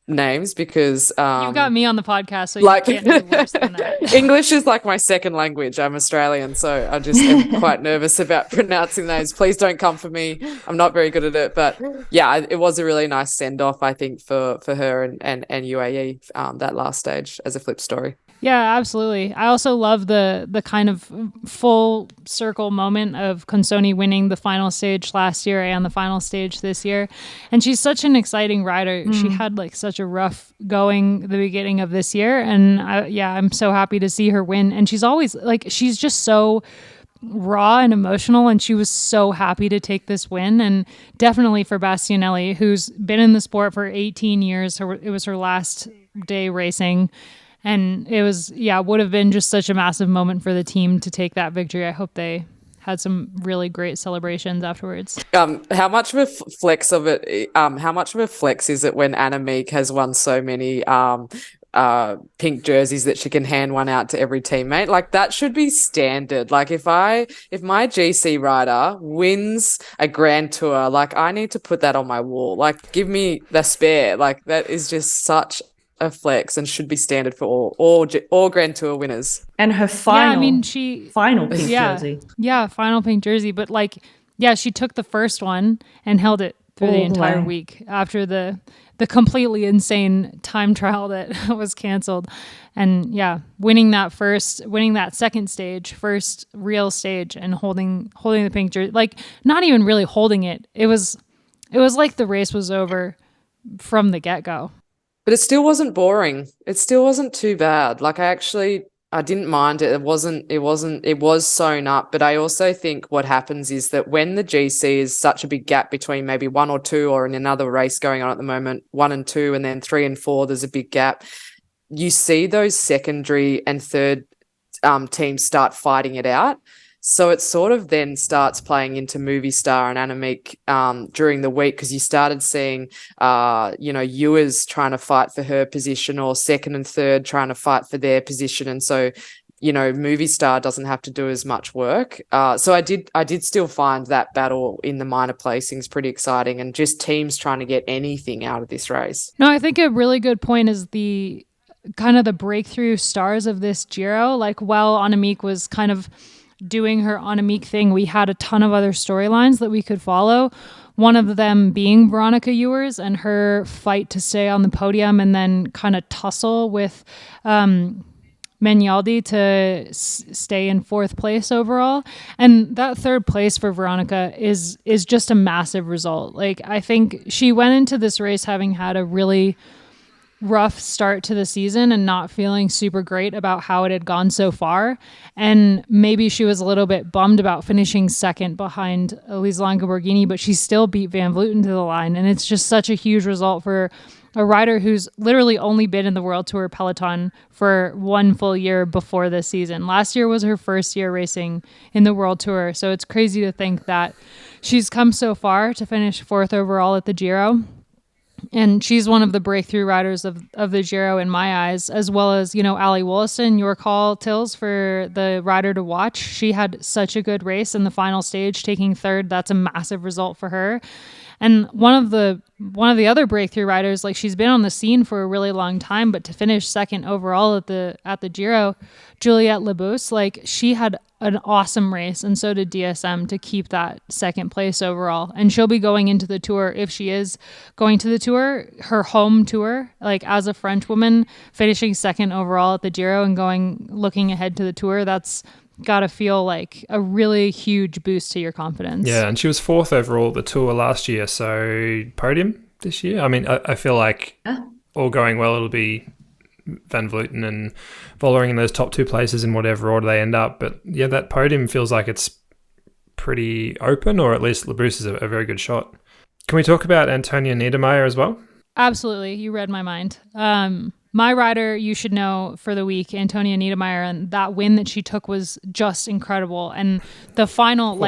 names because you got me on the podcast, so like, you can't do worse than that. English is like my second language. I'm Australian, so I just am quite nervous about pronouncing names. Please don't come for me. I'm not very good at it. But yeah, it was a really nice send-off, I think, for her and UAE, that last stage as a flip story. Yeah, absolutely. I also love the kind of full circle moment of Consoni winning the final stage last year and the final stage this year. And she's such an exciting rider. She had like such a rough going the beginning of this year. And I'm so happy to see her win. And she's always like, she's just so raw and emotional, and she was so happy to take this win. And definitely for Bastianelli, who's been in the sport for 18 years, it was her last day racing. And it was, would have been just such a massive moment for the team to take that victory. I hope they had some really great celebrations afterwards. How much of a flex is it when Annemiek has won so many pink jerseys that she can hand one out to every teammate? Like, that should be standard. Like, if my GC rider wins a Grand Tour, like, I need to put that on my wall. Like, give me the spare. Like, that is just such a flex and should be standard for all Grand Tour winners. And her final pink jersey. Yeah, final pink jersey. But she took the first one and held it through the entire week after the completely insane time trial that was canceled. And winning that second stage, first real stage, and holding the pink jersey, like not even really holding it. It was like the race was over from the get-go. But it still wasn't boring. It still wasn't too bad. Like, I didn't mind it. It was sewn up. But I also think what happens is that when the GC is such a big gap between maybe 1 or 2, or in another race going on at the moment, 1 and 2, and then 3 and 4, there's a big gap. You see those secondary and third teams start fighting it out. So it sort of then starts playing into Movistar and Annemiek during the week, because you started seeing, Ewers trying to fight for her position, or second and third trying to fight for their position. And so, Movistar doesn't have to do as much work. So I did still find that battle in the minor placings pretty exciting, and just teams trying to get anything out of this race. No, I think a really good point is the kind of the breakthrough stars of this Giro. Like, while Annemiek was kind of doing her Annemiek thing, we had a ton of other storylines that we could follow. One of them being Veronica Ewers and her fight to stay on the podium, and then kind of tussle with Menyaldi to stay in 4th place overall. And that 3rd place for Veronica is just a massive result. Like, I think she went into this race having had a really rough start to the season and not feeling super great about how it had gone so far. And maybe she was a little bit bummed about finishing second behind Elise Longa-Borghini, but she still beat Van Vleuten to the line. And it's just such a huge result for a rider who's literally only been in the World Tour peloton for 1 full year before this season. Last year was her first year racing in the World Tour. So it's crazy to think that she's come so far to finish 4th overall at the Giro. And she's one of the breakthrough riders of the Giro in my eyes, as well as, Ali Wollaston, your call, Tills, for the rider to watch. She had such a good race in the final stage, taking 3rd. That's a massive result for her. And one of the other breakthrough riders, like, she's been on the scene for a really long time, but to finish 2nd overall at the Giro, Juliette Labousse, like, she had an awesome race, and so did DSM, to keep that 2nd place overall. And she'll be going into the Tour, if she is going to the Tour, her home Tour, like, as a French woman, finishing 2nd overall at the Giro and looking ahead to the Tour, that's got to feel like a really huge boost to your confidence. Yeah, and she was 4th overall at the Tour last year, so podium this year. I mean, I feel like all going well, it'll be Van Vleuten and Vollering in those top 2 places in whatever order they end up. But yeah, that podium feels like it's pretty open, or at least Labousse is a very good shot. Can we talk about Antonia Niedermaier as well? Absolutely. You read my mind. My rider, you should know for the week, Antonia Niedermaier, and that win that she took was just incredible. And the final,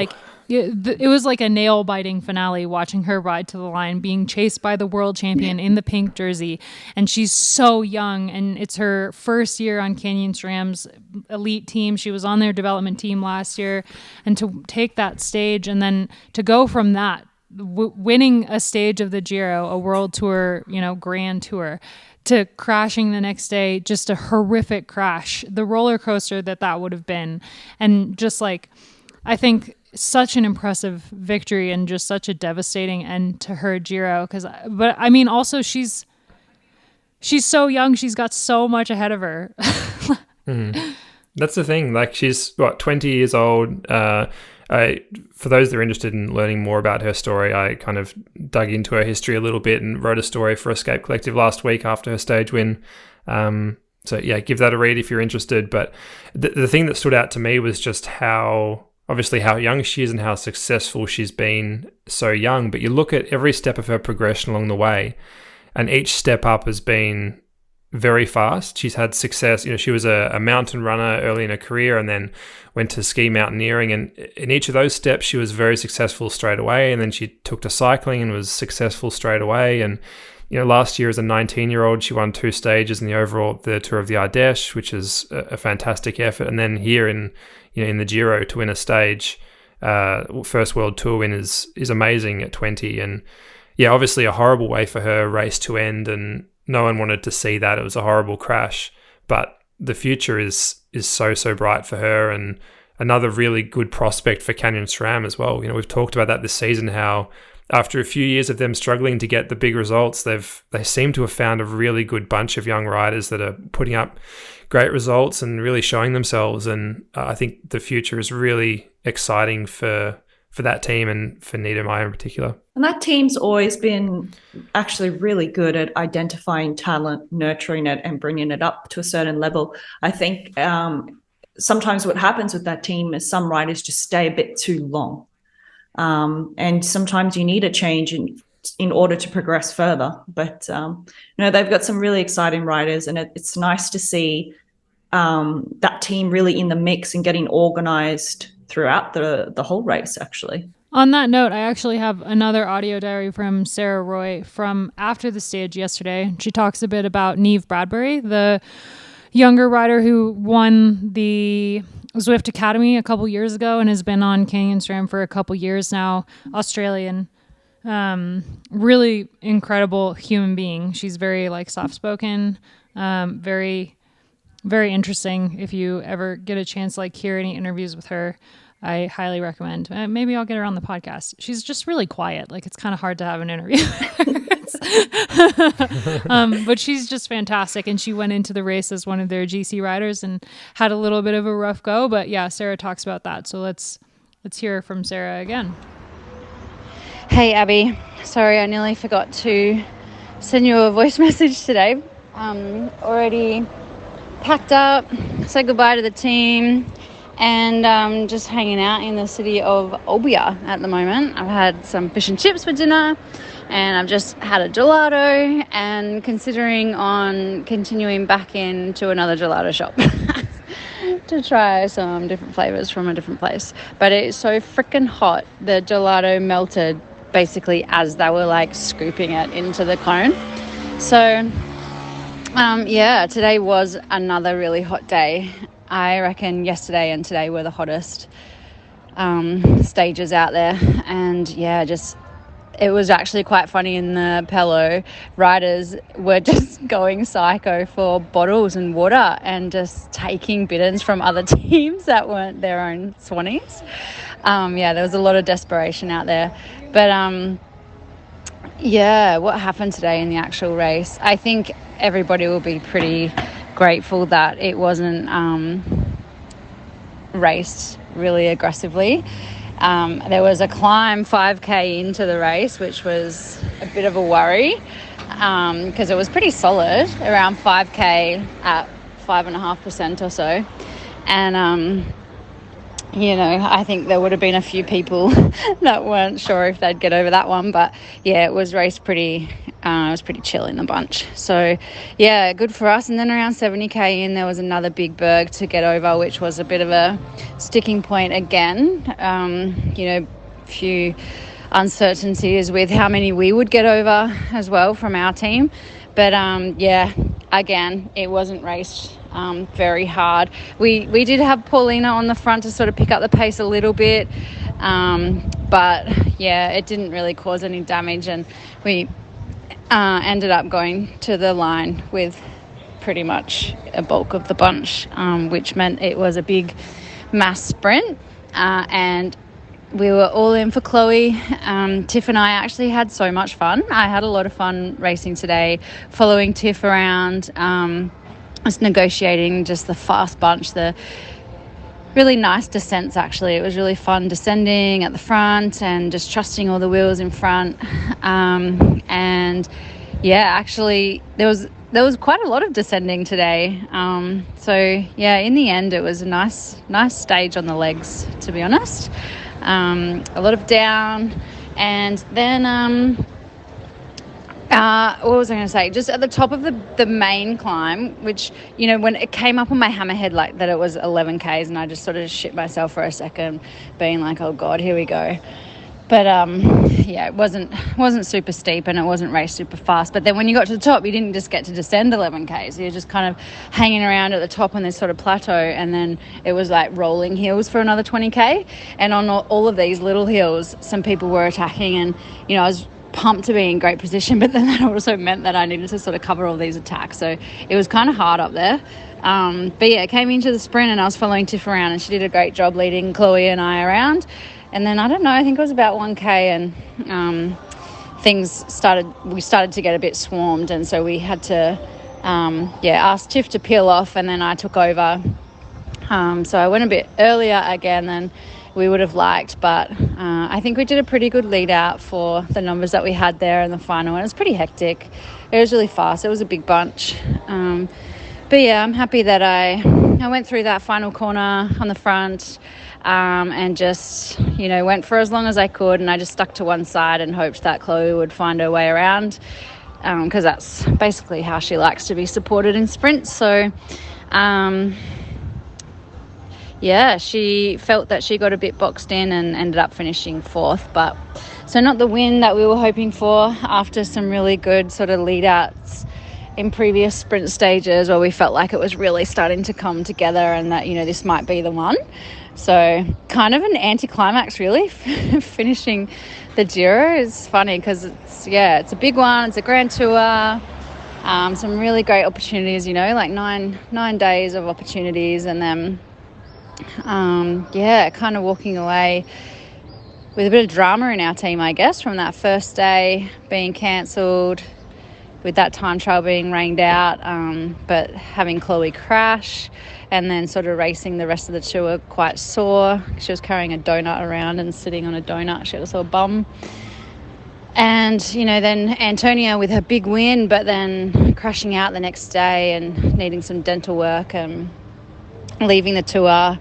it was like a nail-biting finale watching her ride to the line, being chased by the world champion in the pink jersey. And she's so young, and it's her first year on Canyon SRAM's elite team. She was on their development team last year. And to take that stage and then to go from that winning a stage of the Giro, a world tour, grand tour, to crashing the next day, just a horrific crash, the roller coaster that would have been. And just like, I think such an impressive victory and just such a devastating end to her Giro. But I mean, also she's so young. She's got so much ahead of her. That's the thing. Like, she's 20 years old. For those that are interested in learning more about her story, I kind of dug into her history a little bit and wrote a story for Escape Collective last week after her stage win. So yeah, give that a read if you're interested. But the thing that stood out to me was just how young she is and how successful she's been so young. But you look at every step of her progression along the way, and each step up has been very fast. She's had success. She was a mountain runner early in her career and then went to ski mountaineering. And in each of those steps, she was very successful straight away. And then she took to cycling and was successful straight away. And, last year as a 19-year-old, she won 2 stages in the Tour of the Ardèche, which is a fantastic effort. And then here in the Giro to win a stage, first world tour win is amazing at 20. And yeah, obviously a horrible way for her race to end, and no one wanted to see that. It was a horrible crash, but the future is so bright for her, and another really good prospect for Canyon SRAM as well. We've talked about that this season, how after a few years of them struggling to get the big results, they seem to have found a really good bunch of young riders that are putting up great results and really showing themselves. And I think the future is really exciting for that team and for Niamh in particular. And that team's always been actually really good at identifying talent, nurturing it, and bringing it up to a certain level. I think sometimes what happens with that team is some riders just stay a bit too long. And sometimes you need a change in order to progress further. But, they've got some really exciting riders, and it's nice to see that team really in the mix and getting organized throughout the whole race, actually. On that note, I actually have another audio diary from Sarah Roy from after the stage yesterday. She talks a bit about Niamh Bradbury, the younger rider who won the Zwift Academy a couple years ago and has been on Canyon SRAM for a couple years now, Australian. Really incredible human being. She's very soft-spoken, very, very interesting. If you ever get a chance hear any interviews with her, I highly recommend. Maybe I'll get her on the podcast. She's just really quiet. It's kind of hard to have an interview. But she's just fantastic. And she went into the race as one of their GC riders and had a little bit of a rough go. But yeah, Sarah talks about that. So let's hear from Sarah again. Hey, Abby. Sorry, I nearly forgot to send you a voice message today. Already packed up, said goodbye to the team, and just hanging out in the city of Olbia at the moment. I've had some fish and chips for dinner, and I've just had a gelato, and considering on continuing back into another gelato shop to try some different flavors from a different place. But it's so freaking hot. The gelato melted basically as they were scooping it into the cone. So today was another really hot day. I reckon yesterday and today were the hottest stages out there. And it was actually quite funny in the Pello. Riders were just going psycho for bottles and water and just taking biddens from other teams that weren't their own Swannies. There was a lot of desperation out there. But what happened today in the actual race? I think everybody will be pretty grateful that it wasn't raced really aggressively. There was a climb 5K into the race, which was a bit of a worry because it was pretty solid, around 5K at 5.5% or so. And I think there would have been a few people that weren't sure if they'd get over that one, but it was raced pretty. It was pretty chill in the bunch. So good for us. And then around 70k in, there was another big berg to get over, which was a bit of a sticking point again. Few uncertainties with how many we would get over as well from our team. But again, it wasn't raced very hard. We did have Paulina on the front to sort of pick up the pace a little bit. but yeah, it didn't really cause any damage, and we ended up going to the line with pretty much a bulk of the bunch, which meant it was a big mass sprint, and we were all in for Chloe. Tiff and I actually had so much fun. I had a lot of fun racing today, following Tiff around, just negotiating just the fast bunch, the really nice descents actually. It was really fun descending at the front and just trusting all the wheels in front. And yeah, actually there was quite a lot of descending today. So yeah, in the end it was a nice stage on the legs, to be honest. A lot of down, and then what was I going to say? Just at the top of the main climb, which, you know, when it came up on my hammerhead like that, it was 11 Ks, and I just sort of shit myself for a second, being like, oh God, here we go. But yeah, it wasn't super steep, and it wasn't raced super fast. But then when you got to the top, you didn't just get to descend 11 Ks. You're just kind of hanging around at the top on this sort of plateau, and then it was like rolling hills for another 20 K. And on all of these little hills, some people were attacking, and, you know, I was pumped to be in great position, but then that also meant that I needed to sort of cover all these attacks. So it was kind of hard up there. But yeah, I came into the sprint and I was following Tiff around, and she did a great job leading Chloe and I around. And then, I don't know, I think it was about 1K, and we started to get a bit swarmed, and so we had to ask Tiff to peel off, and then I took over. So I went a bit earlier again than we would have liked, but I think we did a pretty good lead out for the numbers that we had there in the final, and it was pretty hectic. It was really fast. It was a big bunch. But yeah, I'm happy that I went through that final corner on the front, and just, you know, went for as long as I could, and I just stuck to one side and hoped that Chloe would find her way around, because that's basically how she likes to be supported in sprints. So yeah, she felt that she got a bit boxed in and ended up finishing fourth, but so not the win that we were hoping for after some really good sort of lead outs in previous sprint stages, where we felt like it was really starting to come together and that, you know, this might be the one. So kind of an anticlimax, really. Finishing the Giro is funny because it's a big one. It's a grand tour. Some really great opportunities, you know, like nine days of opportunities, and then kind of walking away with a bit of drama in our team, I guess, from that first day being cancelled, with that time trial being rained out, but having Chloe crash, and then sort of racing the rest of the tour quite sore. She was carrying a donut around and sitting on a donut. She had a sore bum. And, you know, then Antonia with her big win, but then crashing out the next day and needing some dental work and leaving the tour.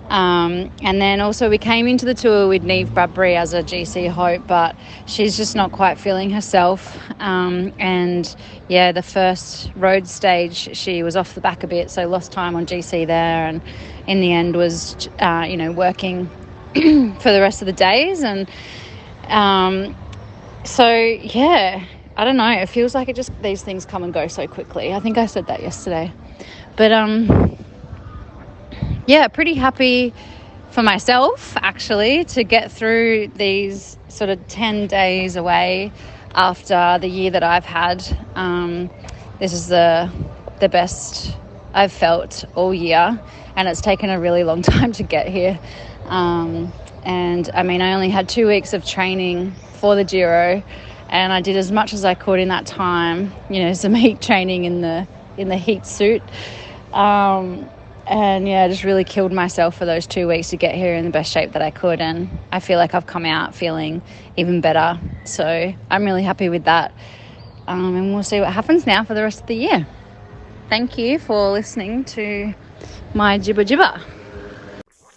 And then also we came into the tour with Niamh Bradbury as a GC hope, but she's just not quite feeling herself. And yeah, the first road stage, she was off the back a bit, so lost time on GC there, and in the end was, working for the rest of the days. And so, yeah, I don't know. It feels like these things come and go so quickly. I think I said that yesterday. But, yeah, pretty happy for myself, actually, to get through these sort of 10 days away after the year that I've had. This is the best I've felt all year, and it's taken a really long time to get here. And, I mean, I only had 2 weeks of training for the Giro, and I did as much as I could in that time, you know, some heat training in the heat suit. And yeah, I just really killed myself for those 2 weeks to get here in the best shape that I could. And I feel like I've come out feeling even better. So I'm really happy with that. And we'll see what happens now for the rest of the year. Thank you for listening to my jibber jibber.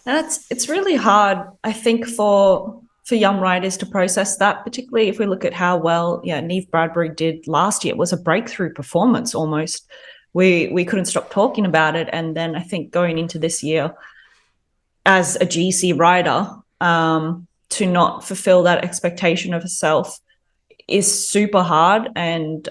And it's really hard, I think, for young riders to process that, particularly if we look at how well Niamh Bradbury did last year. It was a breakthrough performance almost. We couldn't stop talking about it. And then I think going into this year as a GC rider, to not fulfill that expectation of herself is super hard. And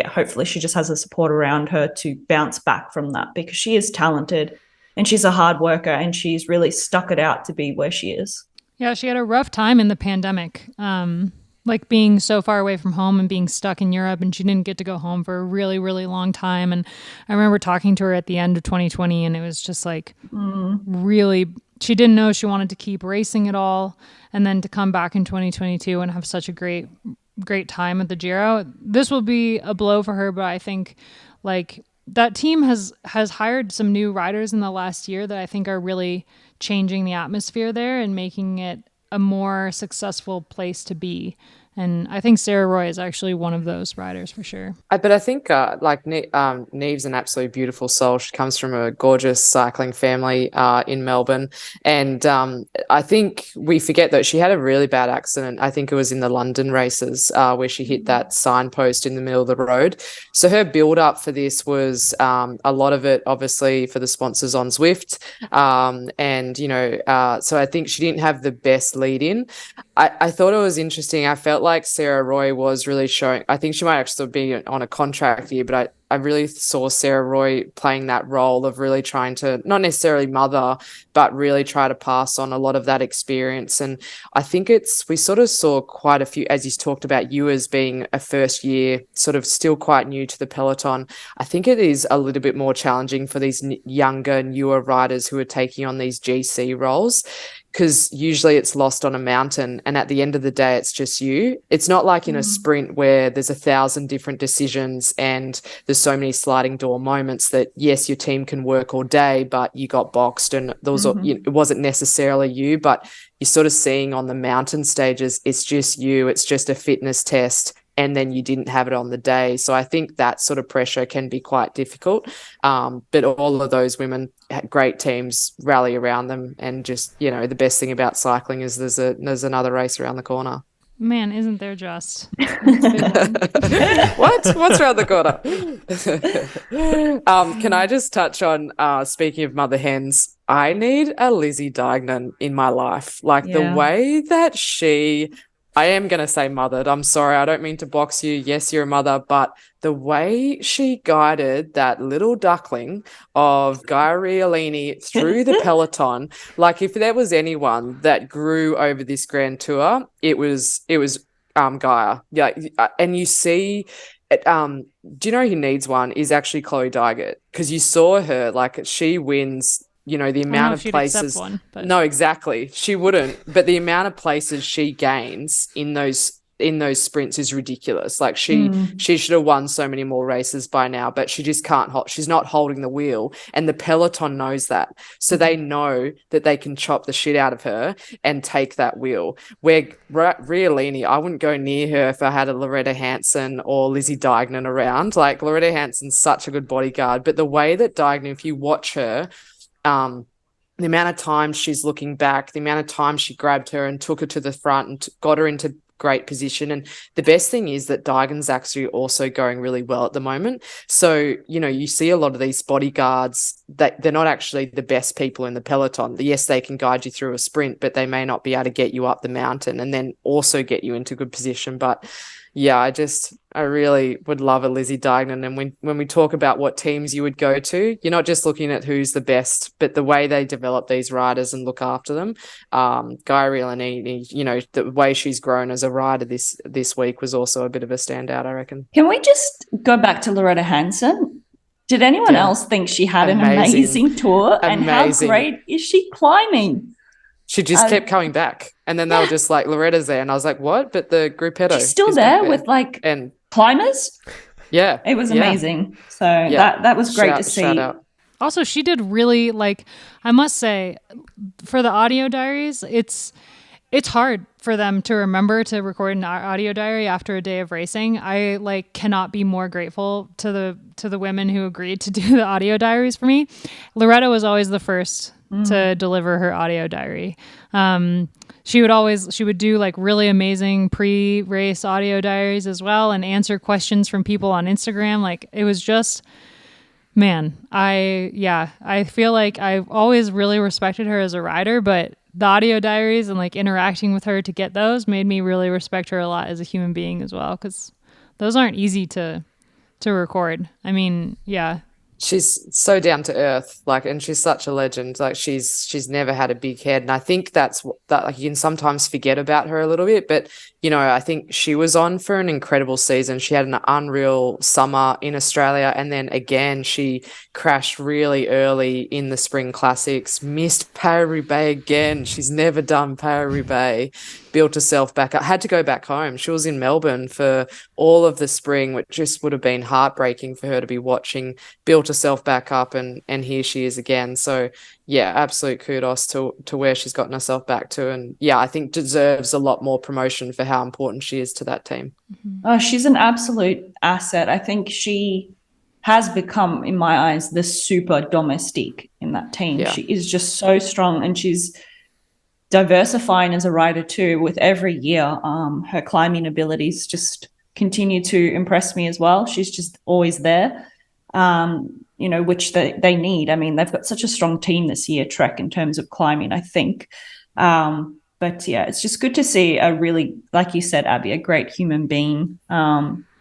hopefully she just has the support around her to bounce back from that, because she is talented and she's a hard worker and she's really stuck it out to be where she is. Yeah, she had a rough time in the pandemic, like being so far away from home and being stuck in Europe, and she didn't get to go home for a really, really long time. And I remember talking to her at the end of 2020, and it was just like really, she didn't know she wanted to keep racing at all. And then to come back in 2022 and have such a great time at the Giro. This will be a blow for her, but I think like that team has hired some new riders in the last year that I think are really changing the atmosphere there and making it a more successful place to be. And I think Sarah Roy is actually one of those riders for sure. But I think Niamh's an absolutely beautiful soul. She comes from a gorgeous cycling family in Melbourne. And I think we forget that she had a really bad accident. I think it was in the London races where she hit that signpost in the middle of the road. So her build up for this was a lot of it, obviously, for the sponsors on Zwift. So I think she didn't have the best lead in. I thought it was interesting. I felt like Sarah Roy was really showing, I think she might actually be on a contract year, but I really saw Sarah Roy playing that role of really trying to, not necessarily mother, but really try to pass on a lot of that experience. And I think we sort of saw quite a few, as you talked about you as being a first year, sort of still quite new to the peloton. I think it is a little bit more challenging for these younger, newer riders who are taking on these GC roles, because usually it's lost on a mountain and at the end of the day it's just you. It's not like in a sprint where there's 1,000 different decisions and there's so many sliding door moments that yes, your team can work all day but you got boxed and it wasn't necessarily you, but you're sort of seeing on the mountain stages it's just you, it's just a fitness test, and then you didn't have it on the day. So I think that sort of pressure can be quite difficult. But all of those women, great teams rally around them. And just, the best thing about cycling is there's another race around the corner. Man, isn't there just? What's around the corner? Can I just touch on, speaking of mother hens, I need a Lizzie Deignan in my life. The way that I am going to say mothered. I'm sorry. I don't mean to box you. Yes, you're a mother. But the way she guided that little duckling of Gaia Riolini through the peloton, if there was anyone that grew over this Grand Tour, it was Gaia. Yeah. And you see, do you know who needs one is actually Chloe Dygert? Because you saw her, she wins the amount of places. No, exactly. She wouldn't. But the amount of places she gains in those sprints is ridiculous. She should have won so many more races by now, but she just can't she's not holding the wheel. And the peloton knows that. So they know that they can chop the shit out of her and take that wheel. Where Riolini, I wouldn't go near her if I had a Loretta Hanson or Lizzie Deignan around. Loretta Hanson's such a good bodyguard, but the way that Deignan, if you watch her, the amount of time she's looking back, the amount of time she grabbed her and took her to the front and got her into great position. And the best thing is that Daigen's actually also going really well at the moment. So, you see a lot of these bodyguards that they're not actually the best people in the peloton. Yes, they can guide you through a sprint, but they may not be able to get you up the mountain and then also get you into good position. But yeah, I really would love a Lizzie Deignan. And when we talk about what teams you would go to, you're not just looking at who's the best, but the way they develop these riders and look after them. Gaia Riolini, the way she's grown as a rider this week was also a bit of a standout, I reckon. Can we just go back to Loretta Hanson? Did anyone else think she had an amazing tour? And how great is she climbing? She just kept coming back. And then they were just Loretta's there. And I was like, what? But the gruppetto. She's still there with and climbers. Yeah. It was amazing. So that was great to see. Shout out. Also, she did really I must say, for the audio diaries, it's hard for them to remember to record an audio diary after a day of racing. I cannot be more grateful to the women who agreed to do the audio diaries for me. Loretta was always the first to deliver her audio diary. She would do really amazing pre-race audio diaries as well and answer questions from people on Instagram. It was just, man, I feel like I've always really respected her as a rider, but the audio diaries and interacting with her to get those made me really respect her a lot as a human being as well, because those aren't easy to record. I mean, yeah, She's so down to earth, like, and she's such a legend. Like, she's never had a big head, and I think that like you can sometimes forget about her a little bit. But I think she was on for an incredible season. She had an unreal summer in Australia, and then again she crashed really early in the Spring Classics. Missed Paris-Roubaix again. She's never done Paris-Roubaix. Built herself back up. Had to go back home. She was in Melbourne for all of the spring, which just would have been heartbreaking for her to be watching. Built herself back up, and here she is again. So yeah, absolute kudos to where she's gotten herself back to, and yeah, I think deserves a lot more promotion for how important she is to that team. Oh, she's an absolute asset. I think she has become, in my eyes, the super domestique in that team. Yeah. She is just so strong, and she's diversifying as a rider too. With every year, her climbing abilities just continue to impress me as well. She's just always there. Which they need. I mean, they've got such a strong team this year, Trek, in terms of climbing, I think. But yeah, it's just good to see a really, like you said, Abby, a great human being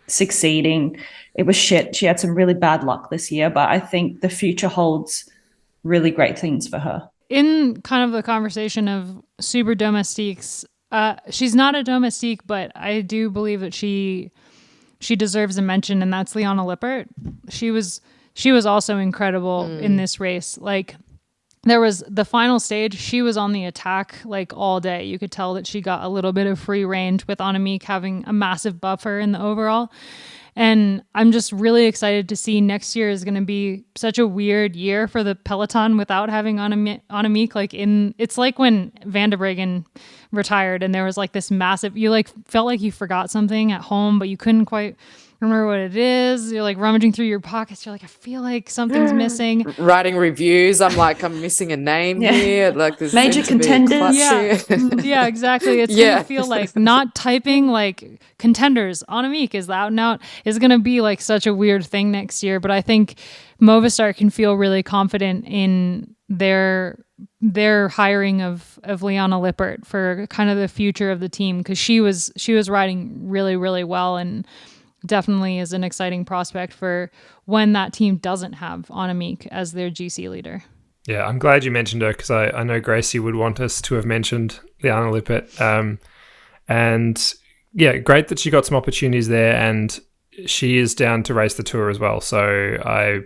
succeeding. It was shit. She had some really bad luck this year, but I think the future holds really great things for her. In kind of the conversation of super domestiques, she's not a domestique, but I do believe that she deserves a mention, and that's Liane Lippert. She was also incredible in this race. Like, there was the final stage, she was on the attack like all day. You could tell that she got a little bit of free range with Annemiek having a massive buffer in the overall. And I'm just really excited to see next year is going to be such a weird year for the peloton without having Annemiek. It's like when Van der Breggen retired and there was like this massive, you like felt like you forgot something at home, but you couldn't quite remember what it is. You're like rummaging through your pockets. You're like, I feel like something's missing. Writing reviews. I'm like, I'm missing a name here. Like, this major contenders. Yeah, exactly. It's going to feel like not typing like contenders. Annemiek is out and out is going to be like such a weird thing next year. But I think Movistar can feel really confident in their hiring of Liane Lippert for kind of the future of the team, because she was riding really, really well, and definitely is an exciting prospect for when that team doesn't have Annemiek as their GC leader. Yeah, I'm glad you mentioned her, because I know Gracie would want us to have mentioned Liane Lippert. And yeah, great that she got some opportunities there, and she is down to race the Tour as well. So I'm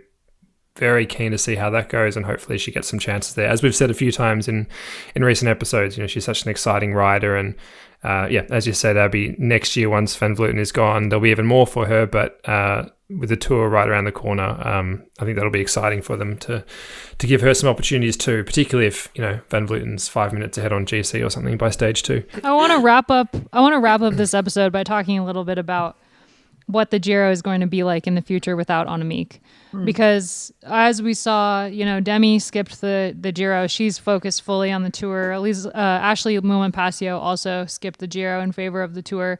very keen to see how that goes, and hopefully she gets some chances there. As we've said a few times in recent episodes, she's such an exciting rider, and as you said, Abby, next year once Van Vleuten is gone, there'll be even more for her. But with the Tour right around the corner, I think that'll be exciting for them to give her some opportunities too, particularly if Van Vleuten's 5 minutes ahead on GC or something by stage 2. I want to wrap up this episode by talking a little bit about what the Giro is going to be like in the future without Annemiek. Because as we saw, Demi skipped the Giro. She's focused fully on the Tour. At least Ashley Moulin-Pasio also skipped the Giro in favor of the Tour.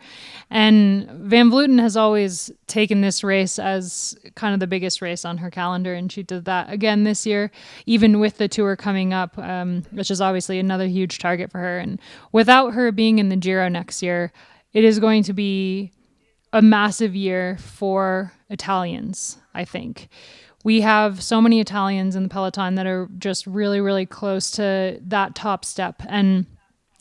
And Van Vleuten has always taken this race as kind of the biggest race on her calendar, and she did that again this year, even with the Tour coming up, which is obviously another huge target for her. And without her being in the Giro next year, it is going to be a massive year for Italians, I think. We have so many Italians in the peloton that are just really, really close to that top step, and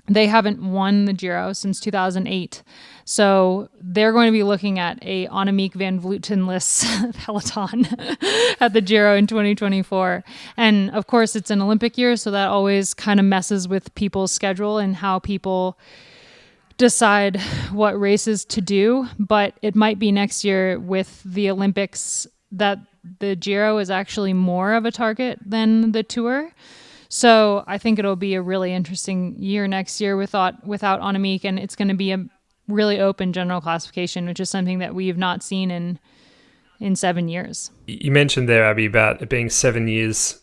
they haven't won the Giro since 2008. So they're going to be looking at a Annemiek van Vleuten-less peloton at the Giro in 2024. And of course, it's an Olympic year, so that always kind of messes with people's schedule and how people decide what races to do. But it might be next year with the Olympics that the Giro is actually more of a target than the Tour. So I think it'll be a really interesting year next year without Annemiek, and it's going to be a really open general classification, which is something that we've not seen in 7 years. You mentioned there, Abby, about it being 7 years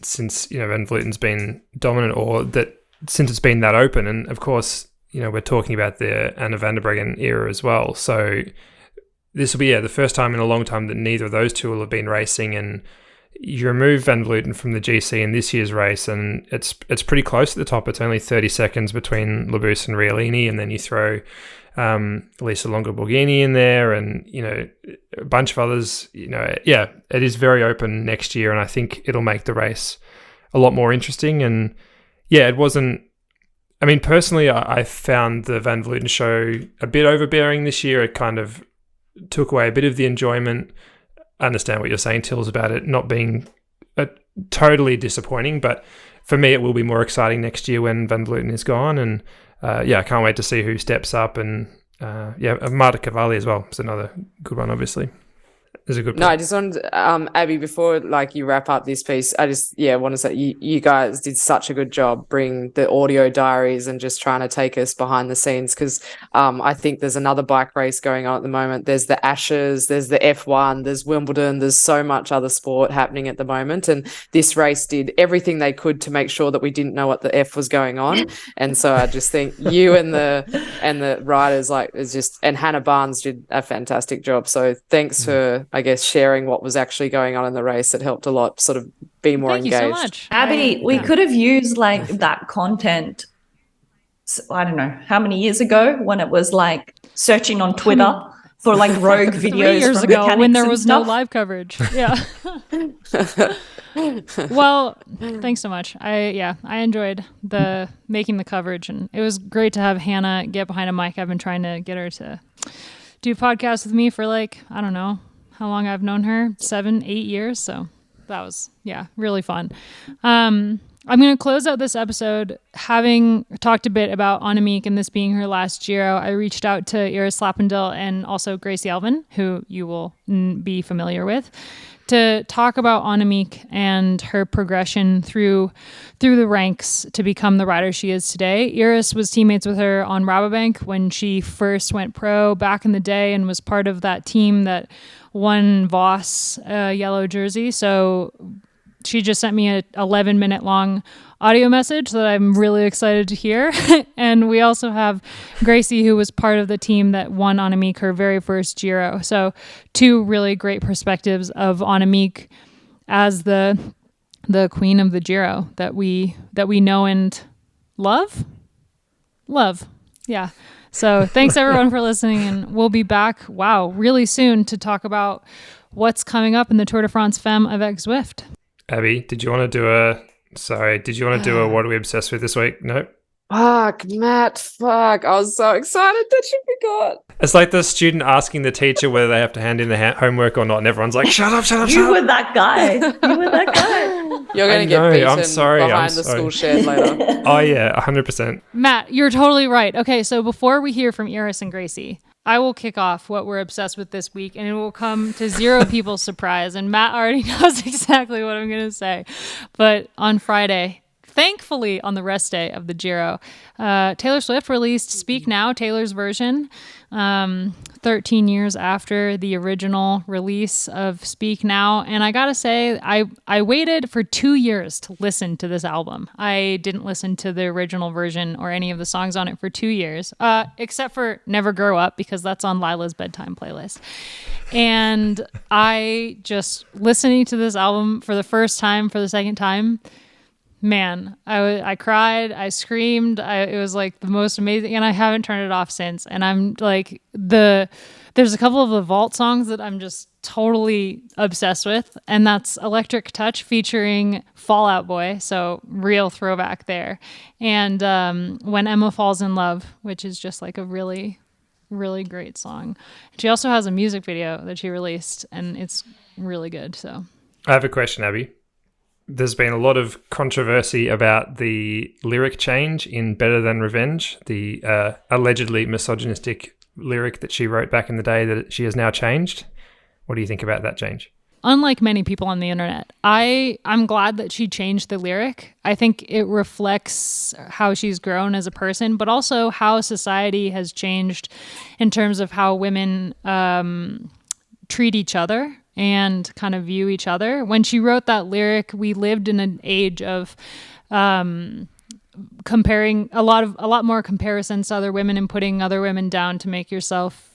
since Van Vleuten's been dominant, or that since it's been that open, and of course we're talking about the Anna van der Breggen era as well. So this will be the first time in a long time that neither of those two will have been racing, and you remove Van Vleuten from the GC in this year's race, and it's pretty close at the top. It's only 30 seconds between Labous and Riolini, and then you throw Lisa Longo-Borghini in there, and a bunch of others. It is very open next year, and I think it'll make the race a lot more interesting. And it wasn't. I mean, personally, I found the Van Vleuten show a bit overbearing this year. It kind of took away a bit of the enjoyment. I understand what you're saying, Tills, about it not being totally disappointing, but for me, it will be more exciting next year when Van Vleuten is gone. And I can't wait to see who steps up. And Marta Cavalli as well is another good one, obviously. Is a good point. No, I just wanted, Abby, before you wrap up this piece, I just want to say you guys did such a good job bringing the audio diaries and just trying to take us behind the scenes, because I think there's another bike race going on at the moment. There's the Ashes, there's the F1, there's Wimbledon, there's so much other sport happening at the moment, and this race did everything they could to make sure that we didn't know what the F was going on. And so I just think you and the riders and Hannah Barnes did a fantastic job. So thanks for, I guess, sharing what was actually going on in the race. It helped a lot, sort of be more engaged. Thank you so much. Abby, we could have used that content, I don't know how many years ago, when it was searching on Twitter for rogue videos 3 years from ago when there mechanics and was no stuff. live coverage. Yeah. Well, thanks so much. I enjoyed making the coverage, and it was great to have Hannah get behind a mic. I've been trying to get her to do podcasts with me for I don't know how long I've known her, 7-8 years. So that was, really fun. I'm going to close out this episode having talked a bit about Annemiek and this being her last Giro. I reached out to Iris Slappendel and also Gracie Elvin, who you will be familiar with, to talk about Annemiek and her progression through the ranks to become the rider she is today. Iris was teammates with her on Rabobank when she first went pro back in the day and was part of that team that won Voss yellow jersey. So she just sent me a 11-minute long audio message that I'm really excited to hear. And we also have Gracie, who was part of the team that won Annemiek her very first Giro. So two really great perspectives of Annemiek as the queen of the Giro that we know and love. Yeah. So thanks everyone for listening, and we'll be back, really soon to talk about what's coming up in the Tour de France Femmes avec Zwift. Abby, did you want to do a what are we obsessed with this week? No? Fuck, Matt, fuck. I was so excited that you forgot. It's like the student asking the teacher whether they have to hand in the homework or not, and everyone's like, shut up. You were that guy. You're going to get beaten I'm sorry. the school shed later. Oh, yeah, 100%. Matt, you're totally right. Okay, so before we hear from Iris and Gracie, I will kick off what we're obsessed with this week, and it will come to zero people's surprise. And Matt already knows exactly what I'm going to say. But on Friday, thankfully on the rest day of the Giro, Taylor Swift released Speak Now, Taylor's version, 13 years after the original release of Speak Now. And I gotta say, I waited for 2 years to listen to this album. I didn't listen to the original version or any of the songs on it for 2 years, except for Never Grow Up, because that's on Lila's bedtime playlist. And I just listening to this album for the first time, for the second time, man, I cried, I screamed. It was the most amazing, and I haven't turned it off since. And I'm there's a couple of the Vault songs that I'm just totally obsessed with, and that's Electric Touch featuring Fall Out Boy, so real throwback there. And When Emma Falls in Love, which is just a really, really great song. She also has a music video that she released, and it's really good. So I have a question, Abby. There's been a lot of controversy about the lyric change in Better Than Revenge, the allegedly misogynistic lyric that she wrote back in the day that she has now changed. What do you think about that change? Unlike many people on the internet, I'm glad that she changed the lyric. I think it reflects how she's grown as a person, but also how society has changed in terms of how women treat each other and kind of view each other. When she wrote that lyric, we lived in an age of comparing a lot more comparisons to other women and putting other women down to make yourself,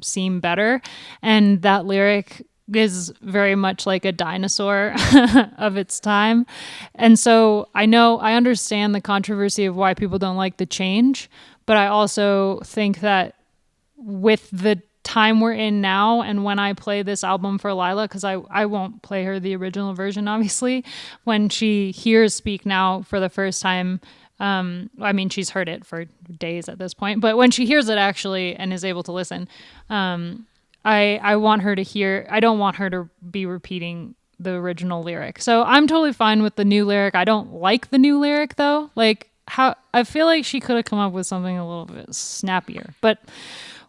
seem better. And that lyric is very much like a dinosaur of its time. And so I understand the controversy of why people don't like the change, but I also think that with the time we're in now, and when I play this album for Lila, because I won't play her the original version, obviously, when she hears Speak Now for the first time, I mean, she's heard it for days at this point, but when she hears it actually and is able to listen, I want her to hear, I don't want her to be repeating the original lyric. So I'm totally fine with the new lyric. I don't like the new lyric though. Like, how I feel like she could have come up with something a little bit snappier, but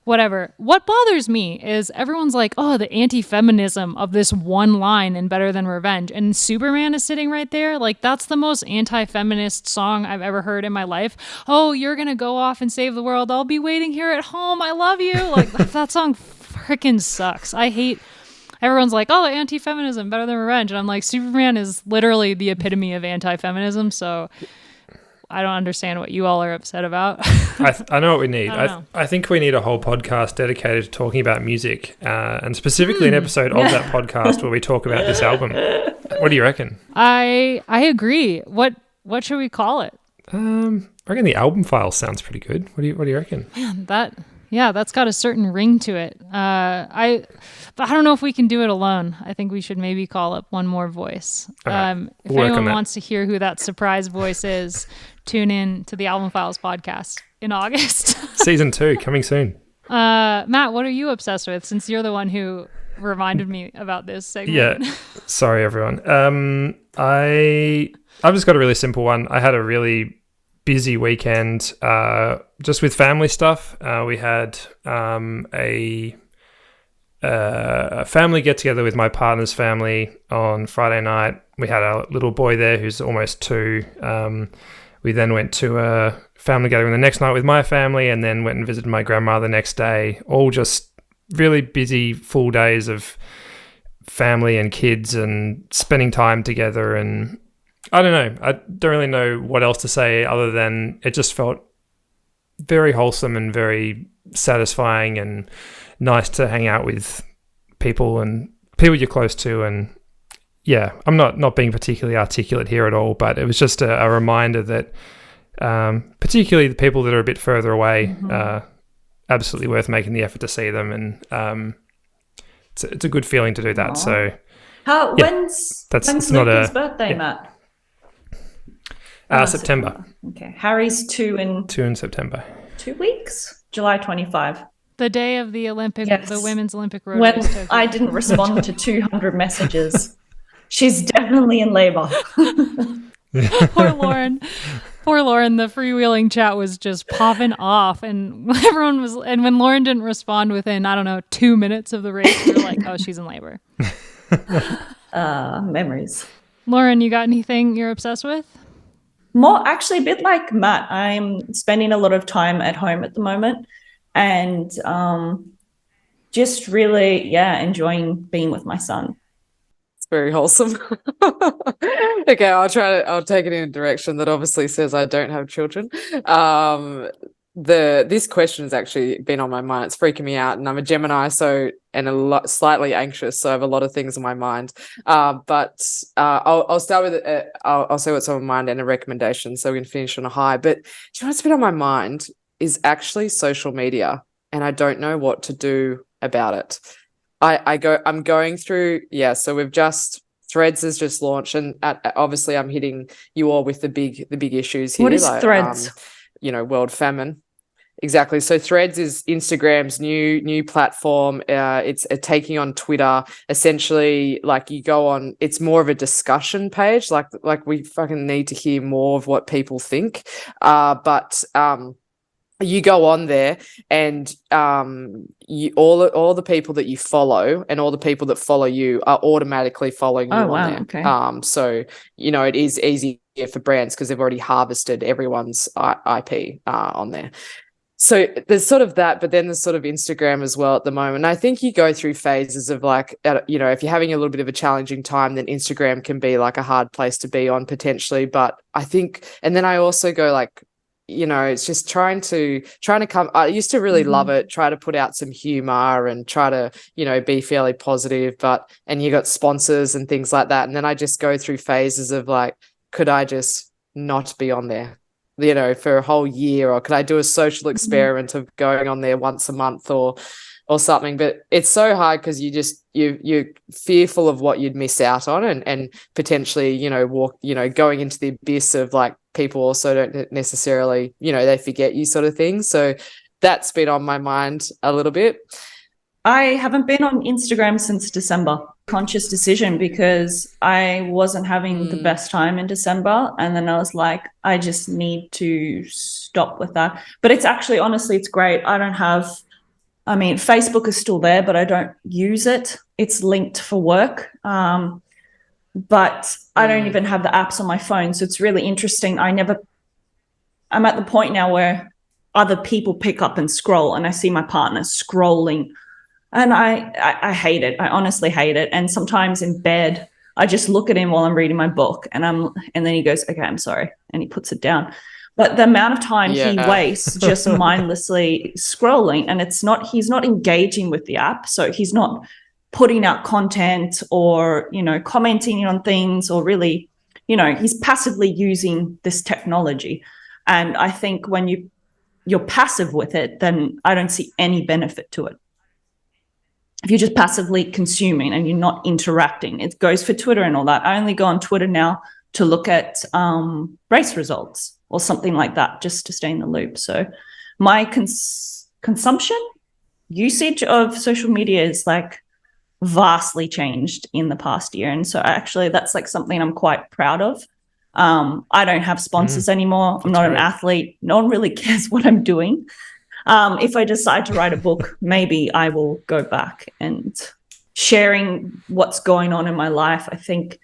whatever. What bothers me is everyone's like, oh, the anti-feminism of this one line in Better Than Revenge. And Superman is sitting right there. Like, that's the most anti-feminist song I've ever heard in my life. Oh, you're going to go off and save the world. I'll be waiting here at home. I love you. Like, that song freaking sucks. I hate... Everyone's like, oh, anti-feminism, Better Than Revenge. And I'm like, Superman is literally the epitome of anti-feminism. So I don't understand what you all are upset about. I know what we need. I think we need a whole podcast dedicated to talking about music, and specifically an episode of that podcast where we talk about this album. What do you reckon? I agree. What should we call it? I reckon the album file sounds pretty good. What do you reckon? Man, that's got a certain ring to it. But I don't know if we can do it alone. I think we should maybe call up one more voice. If anyone wants to hear who that surprise voice is, tune in to the Album Files podcast in August. Season 2 coming soon. Matt, what are you obsessed with, since you're the one who reminded me about this segment? Yeah, sorry everyone. I've just got a really simple one. I had a really busy weekend just with family stuff. We had a family get together with my partner's family on Friday night. We had a little boy there who's almost 2. We then went to a family gathering the next night with my family, and then went and visited my grandma the next day. All just really busy, full days of family and kids and spending time together. And I don't know. I don't really know what else to say other than it just felt very wholesome and very satisfying and nice to hang out with people and people you're close to. And yeah, I'm not being particularly articulate here at all, but it was just a reminder that particularly the people that are a bit further away, absolutely worth making the effort to see them. And it's a good feeling to do that. Aww. So when's Luca's birthday, Matt? September. Okay. Harry's 2 in September. 2 weeks? July 25. The day of the Olympic, the women's Olympic road when race. I didn't respond to 200 messages. She's definitely in labor. Poor Loren. Poor Loren. The freewheeling chat was just popping off, and everyone was. And when Loren didn't respond within, 2 minutes of the race, we were like, "Oh, she's in labor." Memories. Loren, you got anything you're obsessed with? More, actually, a bit like Matt. I'm spending a lot of time at home at the moment, and just really, enjoying being with my son. Very wholesome. Okay, I'll take it in a direction that obviously says I don't have children. This question has actually been on my mind. It's freaking me out, and I'm a Gemini, and slightly anxious, so I have a lot of things in my mind. But I'll start with I'll say what's on my mind and a recommendation, so we can finish on a high. But do you know what's been on my mind is actually social media, and I don't know what to do about it. I'm going through, so Threads has just launched, and obviously I'm hitting you all with the big issues here. What is Threads? World famine. Exactly. So Threads is Instagram's new platform. It's taking on Twitter. Essentially, like you go on, it's more of a discussion page. Like we fucking need to hear more of what people think. But you go on there, and all the people that you follow and all the people that follow you are automatically following you on there. Okay. So it is easier for brands because they've already harvested everyone's IP on there. So there's sort of that, but then there's sort of Instagram as well at the moment. And I think you go through phases of like, if you're having a little bit of a challenging time, then Instagram can be like a hard place to be on potentially. But I think, and then I also go like, it's just trying to come. I used to really love it, try to put out some humor and try to, be fairly positive, and you got sponsors and things like that. And then I just go through phases of like, could I just not be on there, for a whole year, or could I do a social experiment of going on there once a month or something? But it's so hard because you're fearful of what you'd miss out on and potentially, going into the abyss of like, people also don't necessarily, they forget you sort of thing. So that's been on my mind a little bit. I haven't been on Instagram since December. Conscious decision, because I wasn't having the best time in December. And then I was like, I just need to stop with that. But it's actually, honestly, it's great. Facebook is still there, but I don't use it. It's linked for work. But I don't even have the apps on my phone. So it's really interesting. I'm at the point now where other people pick up and scroll, and I see my partner scrolling, and I hate it. I honestly hate it. And sometimes in bed, I just look at him while I'm reading my book, and then he goes, okay, I'm sorry. And he puts it down. But the amount of time he wastes just mindlessly scrolling, and he's not engaging with the app. So he's not putting out content or, commenting on things, or really, he's passively using this technology. And I think when you're passive with it, then I don't see any benefit to it. If you're just passively consuming and you're not interacting, it goes for Twitter and all that. I only go on Twitter now to look at race results or something like that, just to stay in the loop. So my consumption usage of social media is like vastly changed in the past year. And so actually that's like something I'm quite proud of. I don't have sponsors anymore. I'm not an athlete. No one really cares what I'm doing. If I decide to write a book, maybe I will go back and sharing what's going on in my life. I think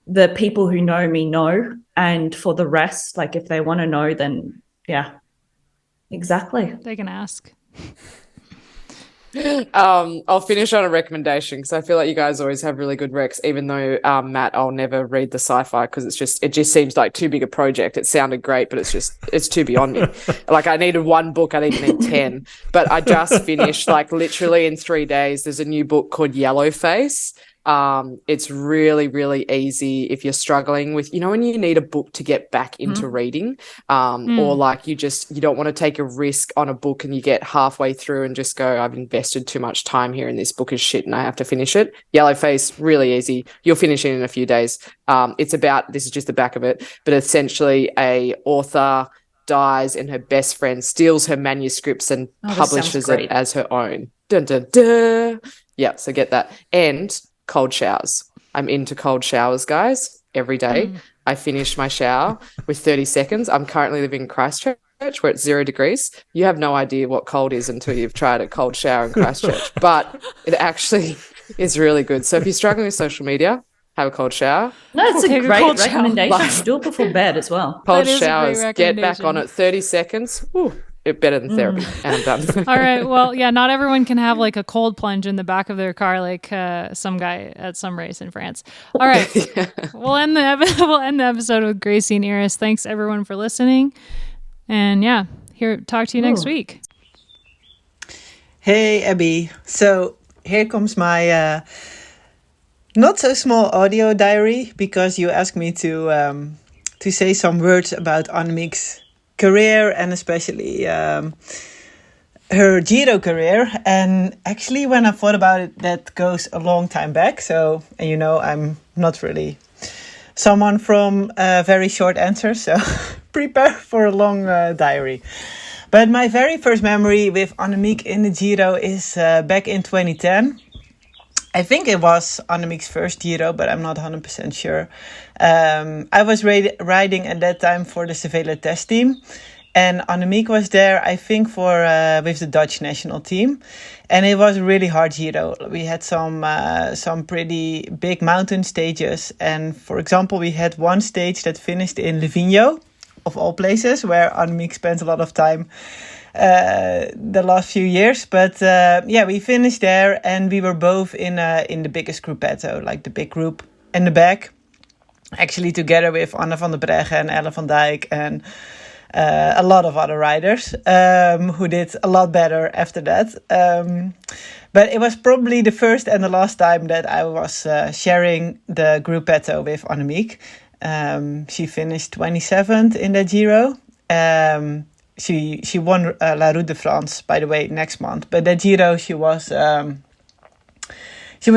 the people who know me know, and for the rest, like if they want to know, then yeah, exactly. They can ask. I'll finish on a recommendation, because I feel like you guys always have really good recs, even though Matt, I'll never read the sci-fi because it just seems like too big a project. It sounded great, but it's too beyond me. Like I needed one book, I didn't need 10. But I just finished, like literally in 3 days, there's a new book called Yellowface. It's really, really easy if you're struggling with, when you need a book to get back into reading, or like you don't want to take a risk on a book and you get halfway through and just go, I've invested too much time here and this book is shit and I have to finish it. Yellowface, really easy. You'll finish it in a few days. This is just the back of it, but essentially a author dies and her best friend steals her manuscripts and publishes it as her own. Dun, dun, dun. Yeah, so get that. And cold showers. I'm into cold showers, guys, every day. I finish my shower with 30 seconds. I'm currently living in Christchurch where it's 0 degrees. You have no idea what cold is until you've tried a cold shower in Christchurch, but it actually is really good. So if you're struggling with social media, have a cold shower. No, it's a great recommendation. Do it before bed as well. Cold showers, get back on it, 30 seconds. Woo. Better than therapy. And I'm done. All right. Well, yeah, not everyone can have like a cold plunge in the back of their car like some guy at some race in France. All right. We'll end the episode with Gracie and Iris. Thanks everyone for listening. And yeah, talk to you next week. Hey, Abby. So here comes my not so small audio diary, because you asked me to say some words about Annemiek's career, and especially her Giro career. And actually, when I thought about it, that goes a long time back. So, and I'm not really someone from very short answers, so prepare for a long diary. But my very first memory with Annemiek in the Giro is back in 2010. I think it was Annemiek's first Giro, but I'm not 100% sure. I was riding at that time for the Sevilla test team. And Annemiek was there, I think, with the Dutch national team. And it was a really hard Giro. We had some pretty big mountain stages. And for example, we had one stage that finished in Livigno, of all places, where Annemiek spent a lot of time the last few years. But we finished there, and we were both in the biggest gruppetto, like the big group in the back, actually together with Anne van der Breggen and Elle van Dijk and a lot of other riders who did a lot better after that. But it was probably the first and the last time that I was sharing the gruppetto with Annemiek. She finished 27th in the Giro. She won La Route de France, by the way, next month. But the Giro, she was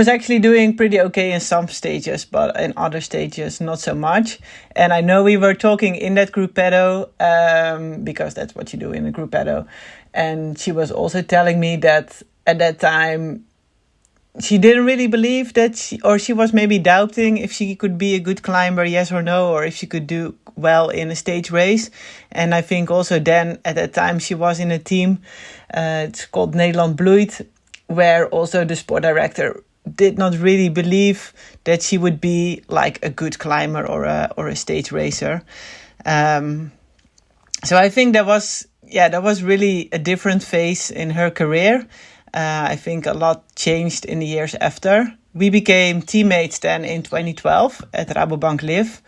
actually doing pretty okay in some stages, but in other stages, not so much. And I know we were talking in that gruppetto, because that's what you do in a gruppetto. And she was also telling me that at that time, she didn't really believe that she was maybe doubting if she could be a good climber, yes or no, or if she could do well in a stage race. And I think also then at that time she was in a team, it's called Nederland Bloeit, where also the sport director did not really believe that she would be like a good climber or a stage racer. So I think that was really a different phase in her career. I think a lot changed in the years after. We became teammates then in 2012 at Rabobank Live.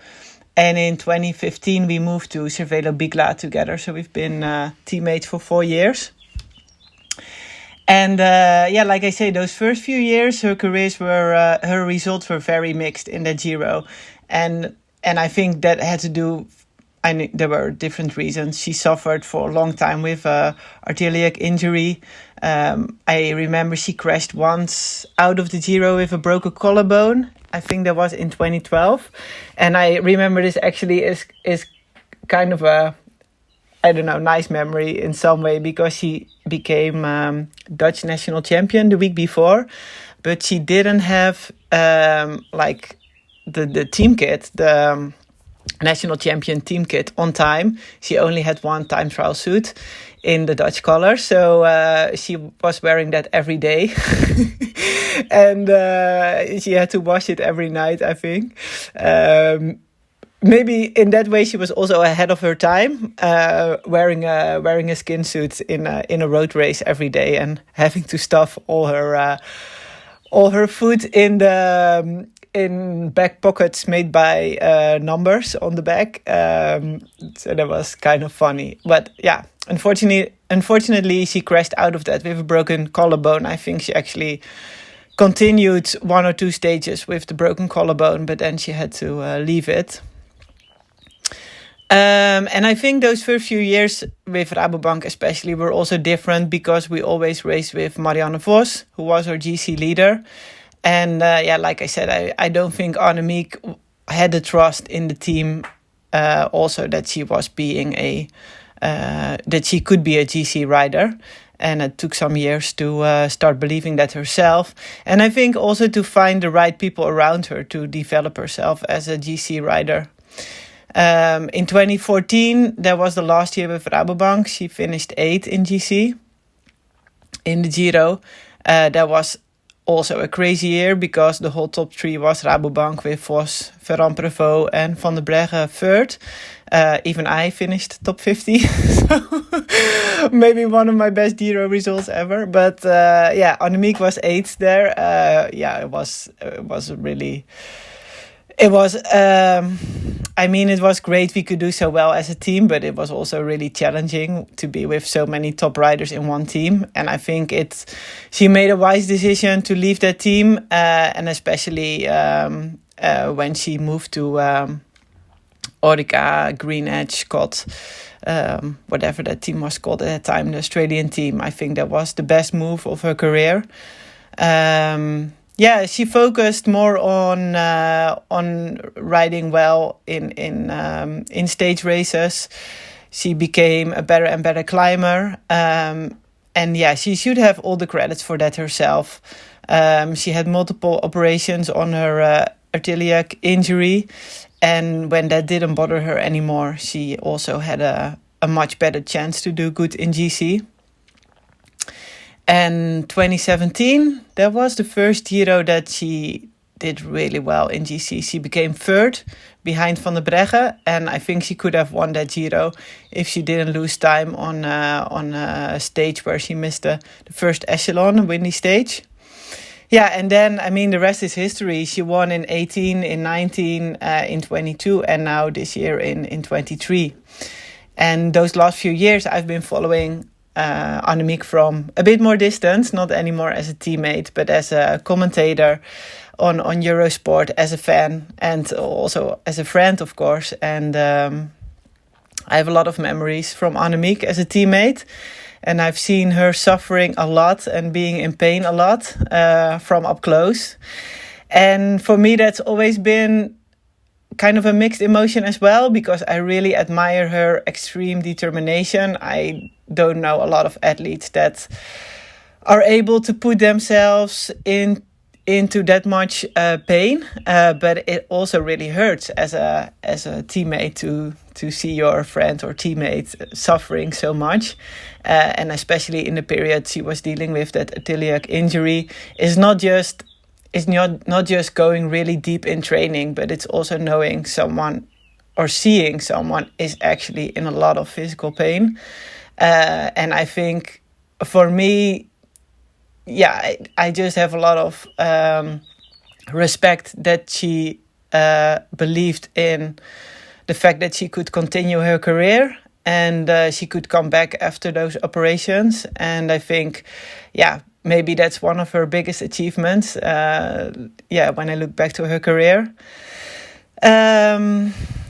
And in 2015, we moved to Cervelo Bicla together. So we've been teammates for 4 years. And like I say, those first few years, her results were very mixed in the Giro. And I think that had to do, there were different reasons. She suffered for a long time with arterial injury. I remember she crashed once out of the Giro with a broken collarbone. I think that was in 2012. And I remember this actually is kind of a, I don't know, nice memory in some way, because she became Dutch national champion the week before, but she didn't have the team kit, the national champion team kit on time. She only had one time trial suit in the Dutch color, so she was wearing that every day. And she had to wash it every night, I think. Maybe in that way she was also ahead of her time, wearing a skin suit in a road race every day and having to stuff all her food in back pockets made by numbers on the back. So that was kind of funny. But yeah, unfortunately, she crashed out of that with a broken collarbone. I think she actually continued 1 or 2 stages with the broken collarbone, but then she had to leave it. And I think those first few years with Rabobank especially were also different, because we always raced with Marianne Vos, who was our GC leader. And like I said, I don't think Annemiek had the trust in the team also that she was being that she could be a GC rider. And it took some years to start believing that herself. And I think also to find the right people around her to develop herself as a GC rider. In 2014, that was the last year with Rabobank. She finished 8th in GC in the Giro. That was also a crazy year, because the whole top 3 was Rabobank with Vos, Ferrand Prevot and Van der Breggen 3rd. Even I finished top 50. So maybe one of my best Giro results ever. But Annemiek was 8th there. It was really... It was, it was great we could do so well as a team, but it was also really challenging to be with so many top riders in one team. And I think she made a wise decision to leave that team, and especially when she moved to Orica, Green Edge, Scott, whatever that team was called at that time, the Australian team. I think that was the best move of her career. She focused more on riding well in stage races. She became a better and better climber. She should have all the credits for that herself. She had multiple operations on her arterial injury. And when that didn't bother her anymore, she also had a much better chance to do good in GC. And 2017, that was the first Giro that she did really well in GC. She became 3rd behind Van der Breggen, and I think she could have won that Giro if she didn't lose time on a stage where she missed the first echelon, a windy stage. Yeah, and then, the rest is history. She won in 18, in 19, in 22, and now this year in 23. And those last few years, I've been following Annemiek from a bit more distance, not anymore as a teammate, but as a commentator on Eurosport, as a fan, and also as a friend, of course. And I have a lot of memories from Annemiek as a teammate. And I've seen her suffering a lot and being in pain a lot from up close. And for me, that's always been kind of a mixed emotion as well, because I really admire her extreme determination. I don't know a lot of athletes that are able to put themselves into that much pain, but it also really hurts as a teammate to see your friend or teammate suffering so much, and especially in the period she was dealing with that iliac injury, is not just going really deep in training, but it's also knowing someone or seeing someone is actually in a lot of physical pain. And I think for me, I just have a lot of respect that she believed in the fact that she could continue her career and she could come back after those operations. And I think, maybe that's one of her biggest achievements, when I look back to her career.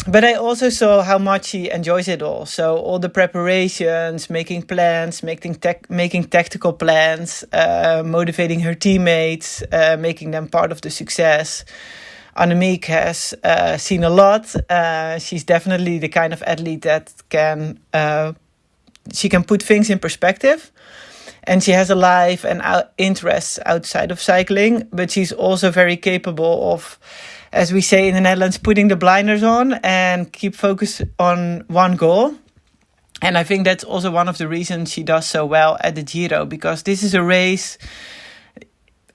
But I also saw how much she enjoys it all. So all the preparations, making plans, making tactical plans, motivating her teammates, making them part of the success. Annemiek has seen a lot. She's definitely the kind of athlete that she can put things in perspective. And she has a life and interests outside of cycling, but she's also very capable of, as we say in the Netherlands, putting the blinders on and keep focus on one goal. And I think that's also one of the reasons she does so well at the Giro, because this is a race.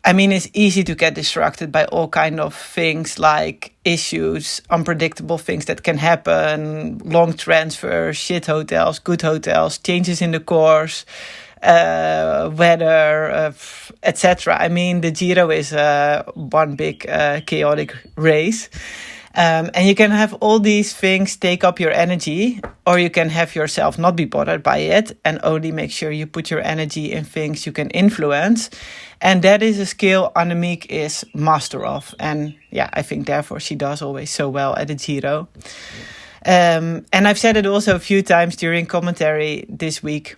I mean, it's easy to get distracted by all kind of things like issues, unpredictable things that can happen, long transfers, shit hotels, good hotels, changes in the course, weather, etc. I mean, the Giro is one big chaotic race. And you can have all these things take up your energy, or you can have yourself not be bothered by it and only make sure you put your energy in things you can influence. And that is a skill Annemiek is master of. And I think therefore she does always so well at the Giro. And I've said it also a few times during commentary this week.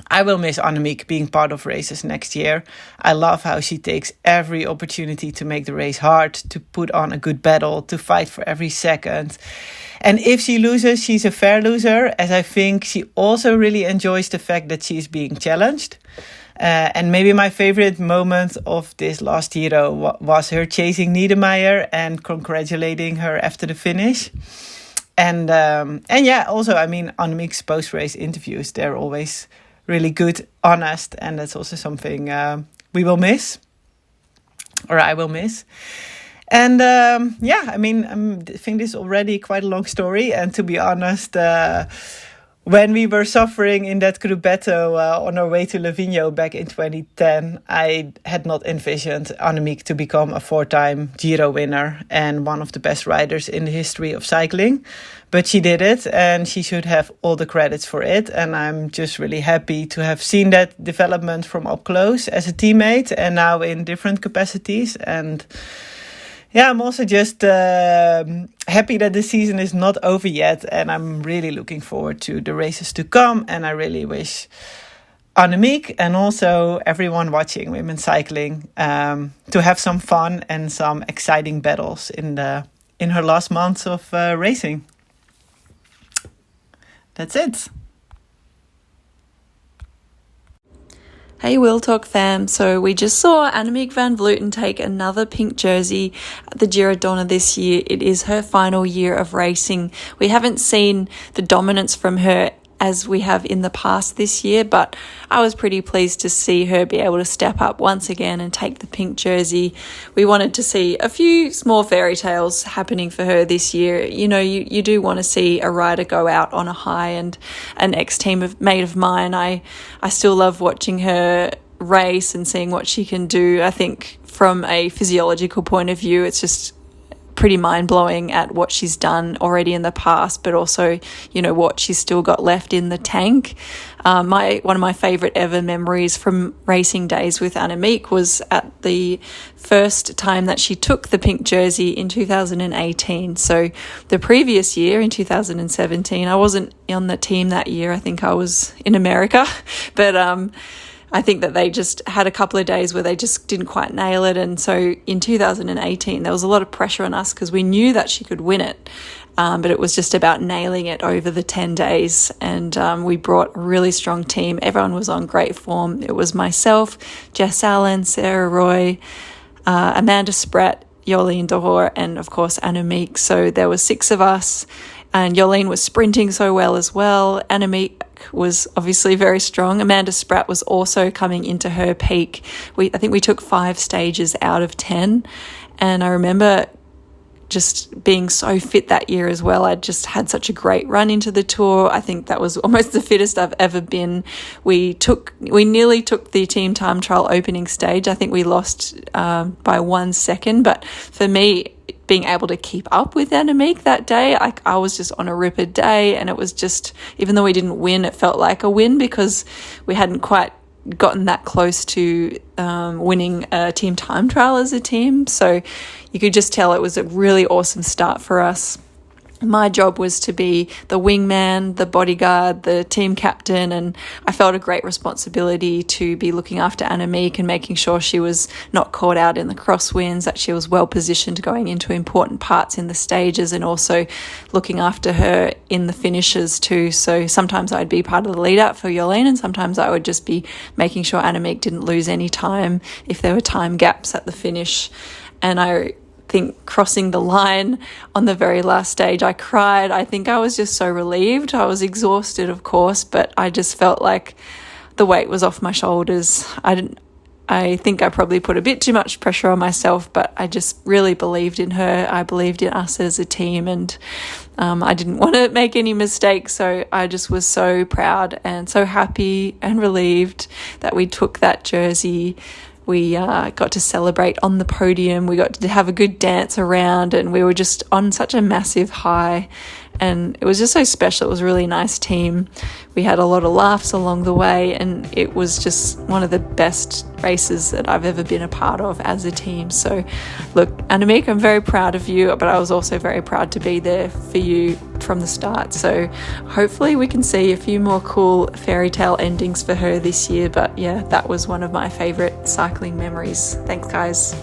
I will miss Annemiek being part of races next year. I love how she takes every opportunity to make the race hard, to put on a good battle, to fight for every second. And if she loses, she's a fair loser, as I think she also really enjoys the fact that she's being challenged. And maybe my favorite moment of this last Giro was her chasing Niedermayer and congratulating her after the finish. And also, I mean, Annemiek's post-race interviews, they're always really good, honest, and that's also something we will miss, or I will miss. And I mean, I think this is already quite a long story. And to be honest, when we were suffering in that gruppetto on our way to Livigno back in 2010, I had not envisioned Annemiek to become a 4-time Giro winner and one of the best riders in the history of cycling. But she did it, and she should have all the credits for it. And I'm just really happy to have seen that development from up close as a teammate and now in different capacities. And I'm also just happy that the season is not over yet, and I'm really looking forward to the races to come. And I really wish Annemiek and also everyone watching women's cycling to have some fun and some exciting battles in her last months of racing. That's it. Hey Wheel Talk fam, so we just saw Annemiek van Vleuten take another pink jersey at the Giro Donne this year. It is her final year of racing. We haven't seen the dominance from her as we have in the past this year, but I was pretty pleased to see her be able to step up once again and take the pink jersey. We wanted to see a few small fairy tales happening for her this year. You know, you do want to see a rider go out on a high, and an ex-teammate of mine, I still love watching her race and seeing what she can do. I think from a physiological point of view, it's just pretty mind-blowing at what she's done already in the past, but also, you know, what she's still got left in the tank. One of my favourite ever memories from racing days with Annemiek was at the first time that she took the pink jersey in 2018. So the previous year, in 2017, I wasn't on the team that year. I think I was in America, but I think that they just had a couple of days where they just didn't quite nail it. And so in 2018, there was a lot of pressure on us because we knew that she could win it. But it was just about nailing it over the 10 days. And we brought a really strong team. Everyone was on great form. It was myself, Jess Allen, Sarah Roy, Amanda Spratt, Jolien D'Hoore, and of course Annemiek. So there were 6 of us. And Jolien was sprinting so well as well. Annemiek was obviously very strong. Amanda Spratt was also coming into her peak. I think we took 5 stages out of 10. And I remember just being so fit that year as well. I just had such a great run into the Tour. I think that was almost the fittest I've ever been. We nearly took the team time trial opening stage. I think we lost by 1 second. But for me, being able to keep up with Annemiek that day, I was just on a ripper day, and it was just, even though we didn't win, it felt like a win because we hadn't quite gotten that close to winning a team time trial as a team. So you could just tell it was a really awesome start for us. My job was to be the wingman, the bodyguard, the team captain, and I felt a great responsibility to be looking after Annemiek and making sure she was not caught out in the crosswinds, that she was well positioned going into important parts in the stages, and also looking after her in the finishes too. So sometimes I'd be part of the lead out for Jolien, and sometimes I would just be making sure Annemiek didn't lose any time if there were time gaps at the finish. And I think crossing the line on the very last stage, I cried. I think I was just so relieved. I was exhausted, of course, but I just felt like the weight was off my shoulders. I think I probably put a bit too much pressure on myself, but I just really believed in her. I believed in us as a team, and I didn't want to make any mistakes. So I just was so proud and so happy and relieved that we took that jersey. We got to celebrate on the podium. We got to have a good dance around, and we were just on such a massive high. And it was just so special. It was a really nice team. We had a lot of laughs along the way, and it was just one of the best races that I've ever been a part of as a team. So look, Annemiek, I'm very proud of you, but I was also very proud to be there for you from the start. So hopefully we can see a few more cool fairy tale endings for her this year. But yeah, that was one of my favorite cycling memories. Thanks, guys.